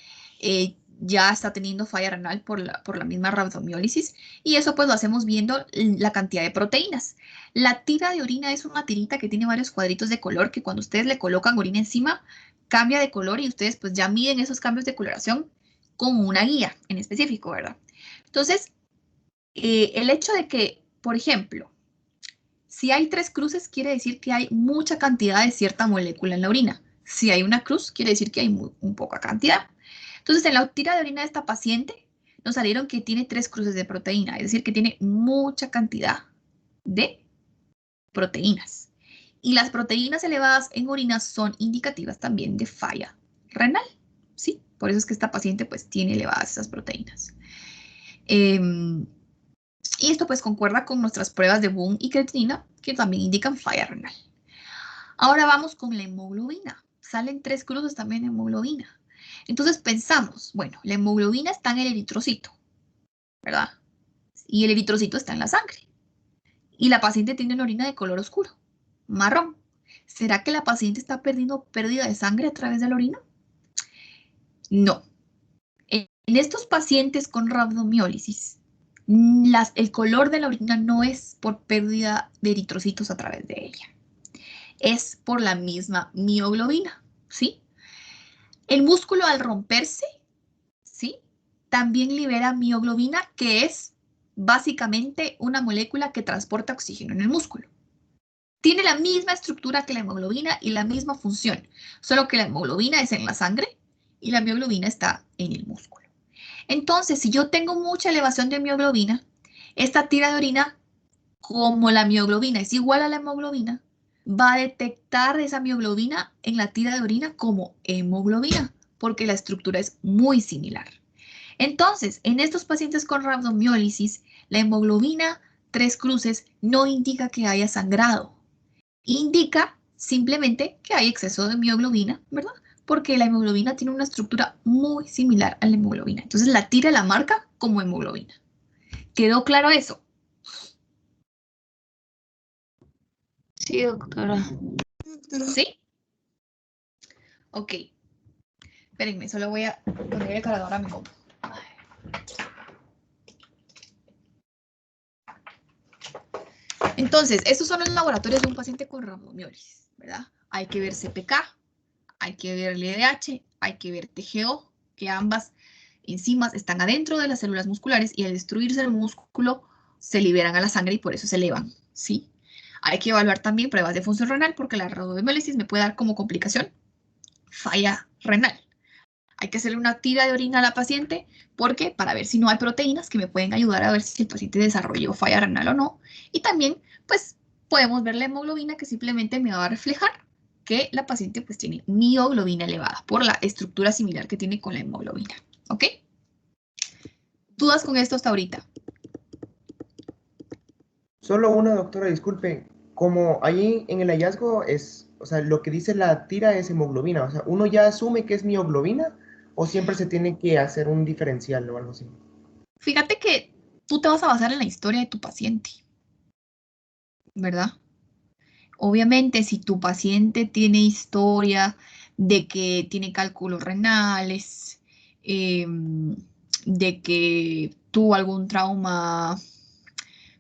ya está teniendo falla renal por la misma rhabdomiólisis y eso pues lo hacemos viendo la cantidad de proteínas. La tira de orina es una tirita que tiene varios cuadritos de color que cuando ustedes le colocan orina encima cambia de color y ustedes pues ya miden esos cambios de coloración con una guía en específico, ¿verdad? Entonces, el hecho de que, por ejemplo, si hay 3 cruces, quiere decir que hay mucha cantidad de cierta molécula en la orina. Si hay una cruz, quiere decir que hay un poca cantidad. Entonces, en la tira de orina de esta paciente, nos salieron que tiene 3 cruces de proteína, es decir, que tiene mucha cantidad de proteínas. Y las proteínas elevadas en orina son indicativas también de falla renal, ¿sí? Por eso es que esta paciente pues tiene elevadas esas proteínas. Y esto pues concuerda con nuestras pruebas de Boone y creatinina, que también indican falla renal. Ahora vamos con la hemoglobina. Salen 3 cruces también de hemoglobina. Entonces pensamos, bueno, la hemoglobina está en el eritrocito, ¿verdad? Y el eritrocito está en la sangre. Y la paciente tiene una orina de color oscuro, marrón. ¿Será que la paciente está perdiendo pérdida de sangre a través de la orina? No. En estos pacientes con rhabdomiólisis, el color de la orina no es por pérdida de eritrocitos a través de ella. Es por la misma mioglobina, ¿sí? El músculo al romperse, ¿sí? También libera mioglobina, que es básicamente una molécula que transporta oxígeno en el músculo. Tiene la misma estructura que la hemoglobina y la misma función, solo que la hemoglobina es en la sangre y la mioglobina está en el músculo. Entonces, si yo tengo mucha elevación de mioglobina, esta tira de orina, como la mioglobina es igual a la hemoglobina, va a detectar esa mioglobina en la tira de orina como hemoglobina, porque la estructura es muy similar. Entonces, en estos pacientes con rhabdomiólisis, la hemoglobina 3 cruces no indica que haya sangrado. Indica simplemente que hay exceso de mioglobina, ¿verdad? Porque la hemoglobina tiene una estructura muy similar a la hemoglobina. Entonces la tira la marca como hemoglobina. ¿Quedó claro eso? Sí, doctora. ¿Sí? Ok. Espérenme, solo voy a poner el cargador a mi compu. Entonces, estos son los laboratorios de un paciente con rhabdomiólisis, ¿verdad? Hay que ver CPK, hay que ver LDH, hay que ver TGO, que ambas enzimas están adentro de las células musculares y al destruirse el músculo se liberan a la sangre y por eso se elevan, ¿sí? Hay que evaluar también pruebas de función renal porque la rhabdomiólisis me puede dar como complicación falla renal. Hay que hacerle una tira de orina a la paciente porque para ver si no hay proteínas que me pueden ayudar a ver si el paciente desarrolló falla renal o no. Y también, pues, podemos ver la hemoglobina que simplemente me va a reflejar que la paciente pues tiene mioglobina elevada por la estructura similar que tiene con la hemoglobina. ¿Ok? ¿Dudas con esto hasta ahorita? Solo una, doctora, disculpe. Como ahí en el hallazgo es, o sea, lo que dice la tira es hemoglobina. O sea, ¿uno ya asume que es mioglobina o siempre se tiene que hacer un diferencial o algo así? Fíjate que tú te vas a basar en la historia de tu paciente, ¿verdad? Obviamente, si tu paciente tiene historia de que tiene cálculos renales, de que tuvo algún trauma,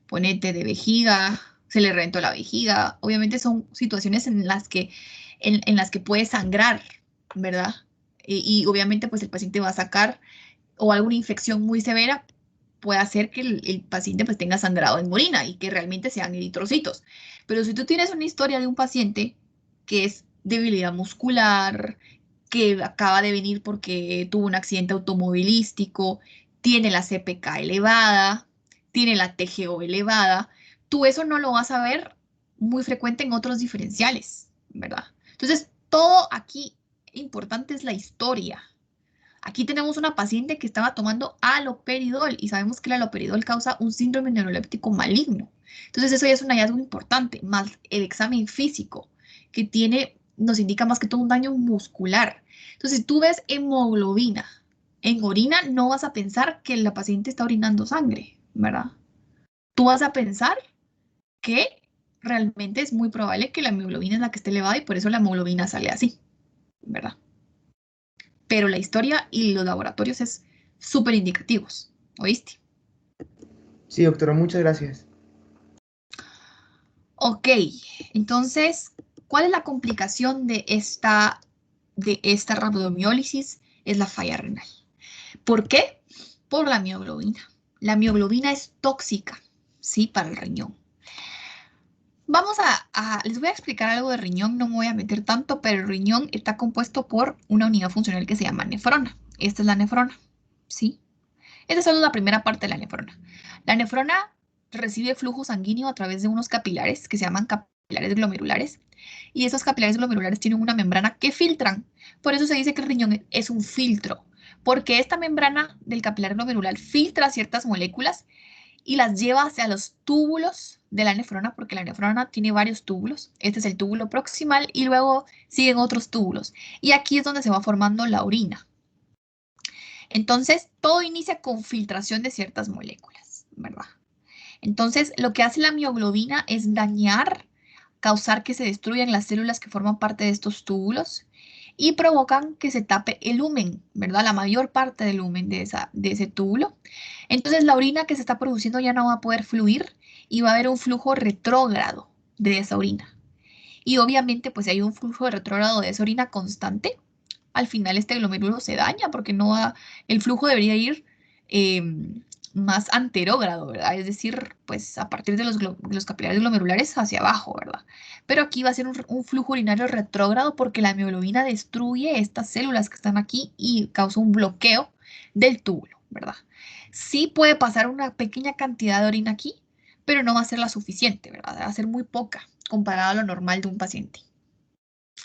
ponete de vejiga, se le reventó la vejiga, obviamente son situaciones en las que puede sangrar, ¿verdad? Y obviamente pues el paciente va a sacar o alguna infección muy severa puede hacer que el paciente pues tenga sangrado en orina y que realmente sean eritrocitos. Pero si tú tienes una historia de un paciente que es debilidad muscular, que acaba de venir porque tuvo un accidente automovilístico, tiene la CPK elevada, tiene la TGO elevada, tú eso no lo vas a ver muy frecuente en otros diferenciales, ¿verdad? Entonces, todo aquí importante es la historia. Aquí tenemos una paciente que estaba tomando haloperidol y sabemos que el haloperidol causa un síndrome neuroléptico maligno. Entonces eso ya es un hallazgo importante, más el examen físico que tiene, nos indica más que todo un daño muscular. Entonces si tú ves hemoglobina en orina, no vas a pensar que la paciente está orinando sangre, ¿verdad? Tú vas a pensar que realmente es muy probable que la hemoglobina es la que esté elevada y por eso la hemoglobina sale así, ¿verdad? Pero la historia y los laboratorios es súper indicativos, ¿oíste? Sí, doctora, muchas gracias. Ok, entonces, ¿cuál es la complicación de esta rhabdomiólisis? Es la falla renal. ¿Por qué? Por la mioglobina. La mioglobina es tóxica, ¿sí? Para el riñón. Vamos les voy a explicar algo de riñón, no me voy a meter tanto, pero el riñón está compuesto por una unidad funcional que se llama nefrona. Esta es la nefrona, ¿sí? Esta es solo la primera parte de la nefrona. La nefrona recibe flujo sanguíneo a través de unos capilares que se llaman capilares glomerulares. Y esos capilares glomerulares tienen una membrana que filtran. Por eso se dice que el riñón es un filtro, porque esta membrana del capilar glomerular filtra ciertas moléculas y las lleva hacia los túbulos de la nefrona, porque la nefrona tiene varios túbulos. Este es el túbulo proximal y luego siguen otros túbulos. Y aquí es donde se va formando la orina. Entonces, todo inicia con filtración de ciertas moléculas, ¿verdad? Entonces, lo que hace la mioglobina es dañar, causar que se destruyan las células que forman parte de estos túbulos y provocan que se tape el lumen, ¿verdad? La mayor parte del lumen de ese túbulo. Entonces, la orina que se está produciendo ya no va a poder fluir y va a haber un flujo retrógrado de esa orina. Y obviamente, pues si hay un flujo retrógrado de esa orina constante, al final este glomérulo se daña porque no va, el flujo debería ir más anterógrado, ¿verdad? Es decir, pues a partir de los capilares glomerulares hacia abajo, ¿verdad? Pero aquí va a ser un flujo urinario retrógrado porque la mioglobina destruye estas células que están aquí y causa un bloqueo del túbulo, ¿verdad? Sí puede pasar una pequeña cantidad de orina aquí, pero no va a ser la suficiente, ¿verdad? Va a ser muy poca comparado a lo normal de un paciente.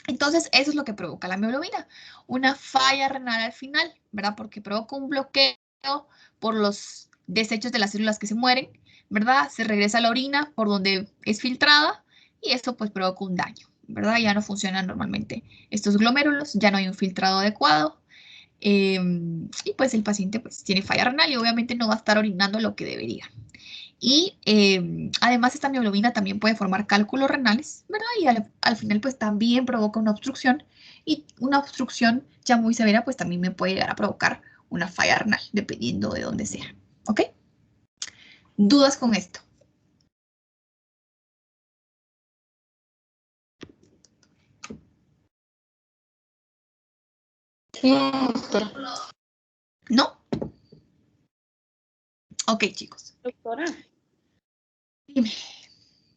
Entonces, eso es lo que provoca la mioglobina, una falla renal al final, ¿verdad? Porque provoca un bloqueo por los desechos de las células que se mueren, ¿verdad? Se regresa a la orina por donde es filtrada y esto pues provoca un daño, ¿verdad? Ya no funcionan normalmente estos glomérulos, ya no hay un filtrado adecuado y pues el paciente pues tiene falla renal y obviamente no va a estar orinando lo que debería. Y además esta mioglobina también puede formar cálculos renales, ¿verdad? Y al final pues también provoca una obstrucción y una obstrucción ya muy severa pues también me puede llegar a provocar una falla renal, dependiendo de dónde sea, ¿ok? ¿Dudas con esto? No, doctora. ¿No? Ok, chicos. Doctora, Dime.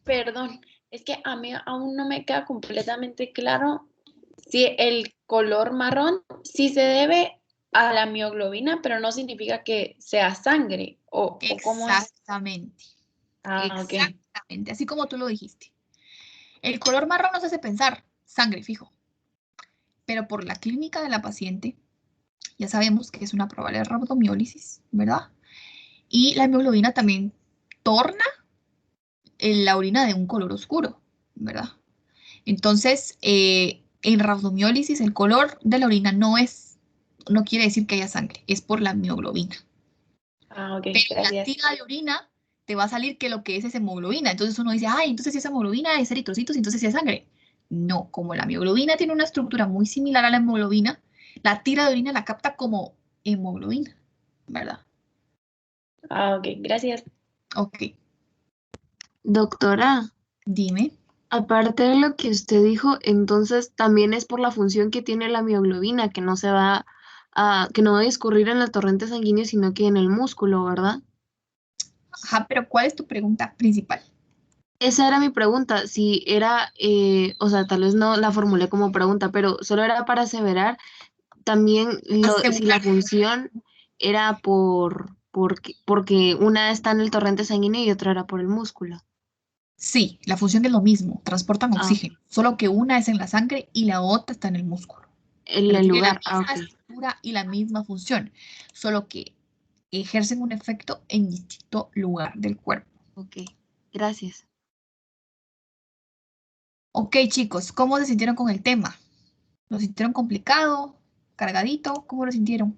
perdón, es que a mí aún no me queda completamente claro si el color marrón sí se debe a la mioglobina, pero no significa que sea sangre, o cómo es. Exactamente. Ah, ok. Exactamente, así como tú lo dijiste. El color marrón nos hace pensar sangre, fijo. Pero por la clínica de la paciente, ya sabemos que es una probable rhabdomiólisis, ¿verdad? Y la hemoglobina también torna la orina de un color oscuro, ¿verdad? Entonces, en rhabdomiólisis el color de la orina no quiere decir que haya sangre, es por la mioglobina. Ah, ok, Pero en la gracias. tira de orina te va a salir que lo que es hemoglobina. Entonces uno dice, ay, entonces si es hemoglobina es eritrocitos, entonces si es sangre. No, como la mioglobina tiene una estructura muy similar a la hemoglobina, la tira de orina la capta como hemoglobina, ¿verdad? Ah, ok, gracias. Ok, Doctora, dime. aparte de lo que usted dijo, entonces también es por la función que tiene la mioglobina, que no va a discurrir en el torrente sanguíneo, sino que en el músculo, ¿verdad? Ajá, pero ¿cuál es tu pregunta principal? Esa era mi pregunta, si era, o sea, tal vez no la formulé como pregunta, pero solo era para aseverar también si la función era porque una está en el torrente sanguíneo y otra era por el músculo. Sí, la función es lo mismo, transportan Ah, oxígeno, solo que una es en la sangre y la otra está en el músculo. en Pero el tiene la lugar, misma ok. estructura y la misma función, solo que ejercen un efecto en distinto lugar del cuerpo. Ok, gracias. Ok, chicos, ¿cómo se sintieron con el tema? ¿Lo sintieron complicado? ¿Cargadito? ¿Cómo lo sintieron?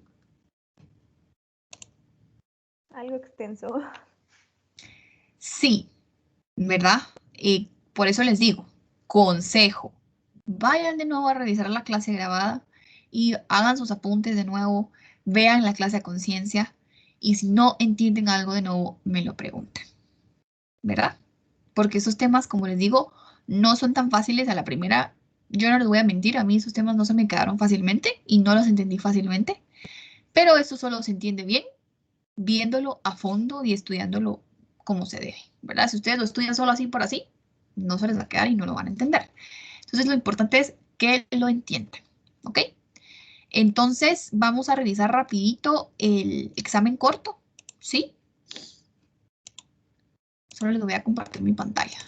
Algo extenso. Sí, ¿verdad? Por eso les digo, consejo, vayan de nuevo a revisar la clase grabada y hagan sus apuntes de nuevo, vean la clase a conciencia y si no entienden algo de nuevo, me lo preguntan, ¿verdad? Porque esos temas, como les digo, no son tan fáciles a la primera. Yo no les voy a mentir, a mí esos temas no se me quedaron fácilmente y no los entendí fácilmente, pero eso solo se entiende bien viéndolo a fondo y estudiándolo como se debe, ¿verdad? Si ustedes lo estudian solo así por así, no se les va a quedar y no lo van a entender. Entonces lo importante es que lo entiendan, ¿ok? Entonces vamos a revisar rapidito el examen corto, ¿sí? Solo les voy a compartir mi pantalla.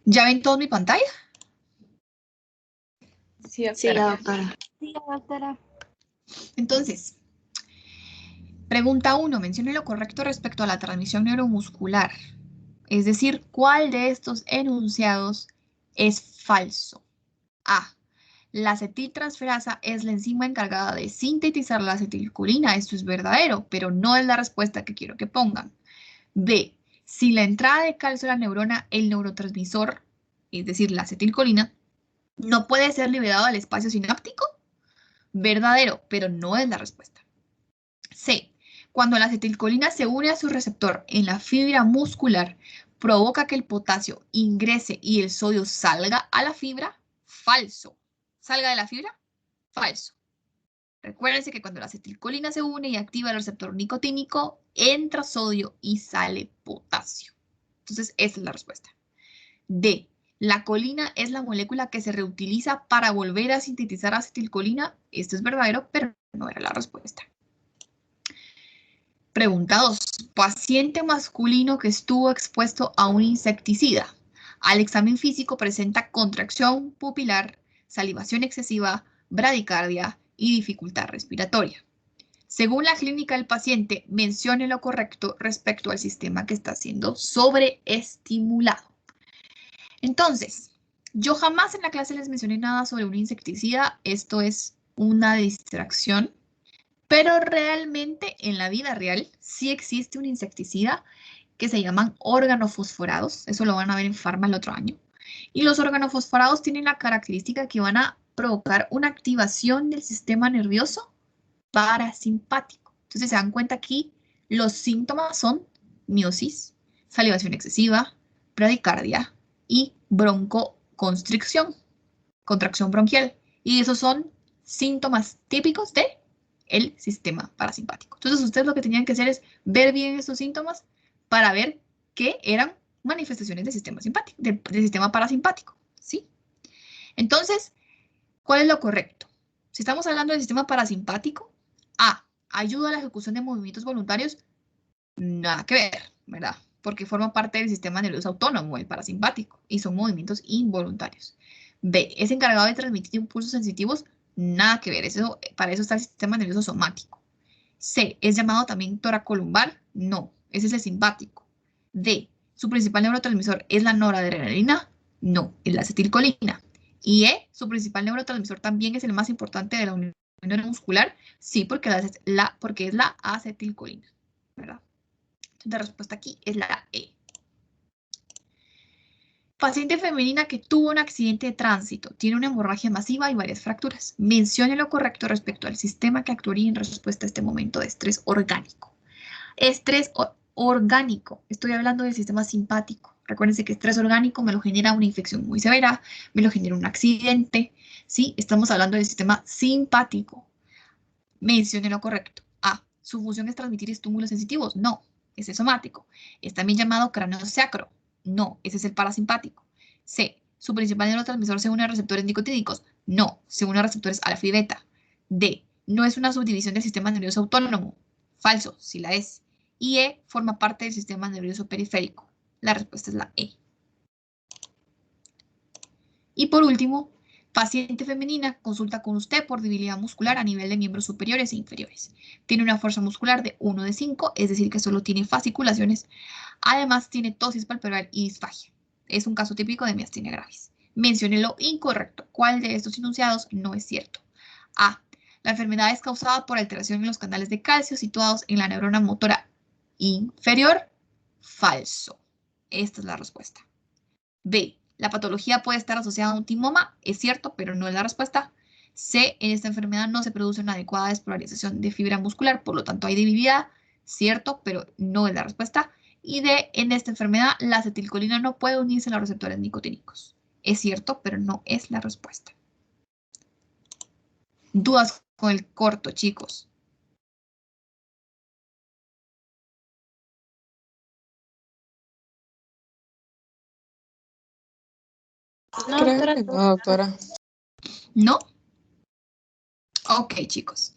¿Ya ven toda mi pantalla? Sí, Sí, doctora. doctora. Sí, doctora. Entonces, pregunta 1. Mencione lo correcto respecto a la transmisión neuromuscular. Es decir, ¿cuál de estos enunciados es falso? A. La acetiltransferasa es la enzima encargada de sintetizar la acetilcolina. Esto es verdadero, pero no es la respuesta que quiero que pongan. B. Si la entrada de calcio a la neurona, el neurotransmisor, es decir, la acetilcolina, no puede ser liberado al espacio sináptico. Verdadero, pero no es la respuesta. C. Cuando la acetilcolina se une a su receptor en la fibra muscular, provoca que el potasio ingrese y el sodio salga a la fibra. Falso. ¿Salga de la fibra? Falso. Recuérdense que cuando la acetilcolina se une y activa el receptor nicotínico, entra sodio y sale potasio. Entonces, esa es la respuesta. D. La colina es la molécula que se reutiliza para volver a sintetizar acetilcolina. Esto es verdadero, pero no era la respuesta. Pregunta 2. Paciente masculino que estuvo expuesto a un insecticida. Al examen físico presenta contracción pupilar, salivación excesiva, bradicardia y dificultad respiratoria. Según la clínica del paciente, mencione lo correcto respecto al sistema que está siendo sobreestimulado. Entonces, yo jamás en la clase les mencioné nada sobre un insecticida. Esto es una distracción. Pero realmente en la vida real sí existe un insecticida que se llaman organofosforados. Eso lo van a ver en Pharma el otro año. Y los organofosforados tienen la característica que van a provocar una activación del sistema nervioso parasimpático. Entonces se dan cuenta aquí, los síntomas son miosis, salivación excesiva, bradicardia y broncoconstricción, contracción bronquial. Y esos son síntomas típicos de el sistema parasimpático. Entonces, ustedes lo que tenían que hacer es ver bien estos síntomas para ver qué eran manifestaciones del sistema simpático, del sistema parasimpático, ¿sí? Entonces, ¿cuál es lo correcto? Si estamos hablando del sistema parasimpático, A, ayuda a la ejecución de movimientos voluntarios, nada que ver, ¿verdad? Porque forma parte del sistema nervioso autónomo, el parasimpático, y son movimientos involuntarios. B, es encargado de transmitir impulsos sensitivos, nada que ver, eso, para eso está el sistema nervioso somático. C, es llamado también toracolumbar, no, ese es el simpático. D, su principal neurotransmisor es la noradrenalina, no, es la acetilcolina. Y E, su principal neurotransmisor también es el más importante de la unión neuromuscular, sí, porque es la acetilcolina, ¿verdad? Entonces la respuesta aquí es la E. Paciente femenina que tuvo un accidente de tránsito, tiene una hemorragia masiva y varias fracturas. Mencione lo correcto respecto al sistema que actuaría en respuesta a este momento de estrés orgánico. Estrés orgánico, estoy hablando del sistema simpático. Recuérdense que estrés orgánico me lo genera una infección muy severa, me lo genera un accidente, ¿sí? Estamos hablando del sistema simpático. Mencione lo correcto. A, su función es transmitir estímulos sensitivos. No, ese es somático. Es también llamado craneosacro. No, ese es el parasimpático. C, su principal neurotransmisor se une a receptores nicotínicos. No, se une a receptores alfa y beta. D, no es una subdivisión del sistema nervioso autónomo. Falso, sí la es. Y E, forma parte del sistema nervioso periférico. La respuesta es la E. Y por último, paciente femenina consulta con usted por debilidad muscular a nivel de miembros superiores e inferiores. Tiene una fuerza muscular de 1 de 5, es decir, que solo tiene fasciculaciones. Además, tiene tosis palpebral y disfagia. Es un caso típico de miastenia gravis. Mencione lo incorrecto. ¿Cuál de estos enunciados no es cierto? A. La enfermedad es causada por alteración en los canales de calcio situados en la neurona motora inferior. Falso. Esta es la respuesta. B. La patología puede estar asociada a un timoma, es cierto, pero no es la respuesta. C. En esta enfermedad no se produce una adecuada despolarización de fibra muscular, por lo tanto hay debilidad, cierto, pero no es la respuesta. Y D. En esta enfermedad la acetilcolina no puede unirse a los receptores nicotínicos. Es cierto, pero no es la respuesta. Dudas con el corto, chicos. Creo que no, doctora. ¿No? Ok, chicos.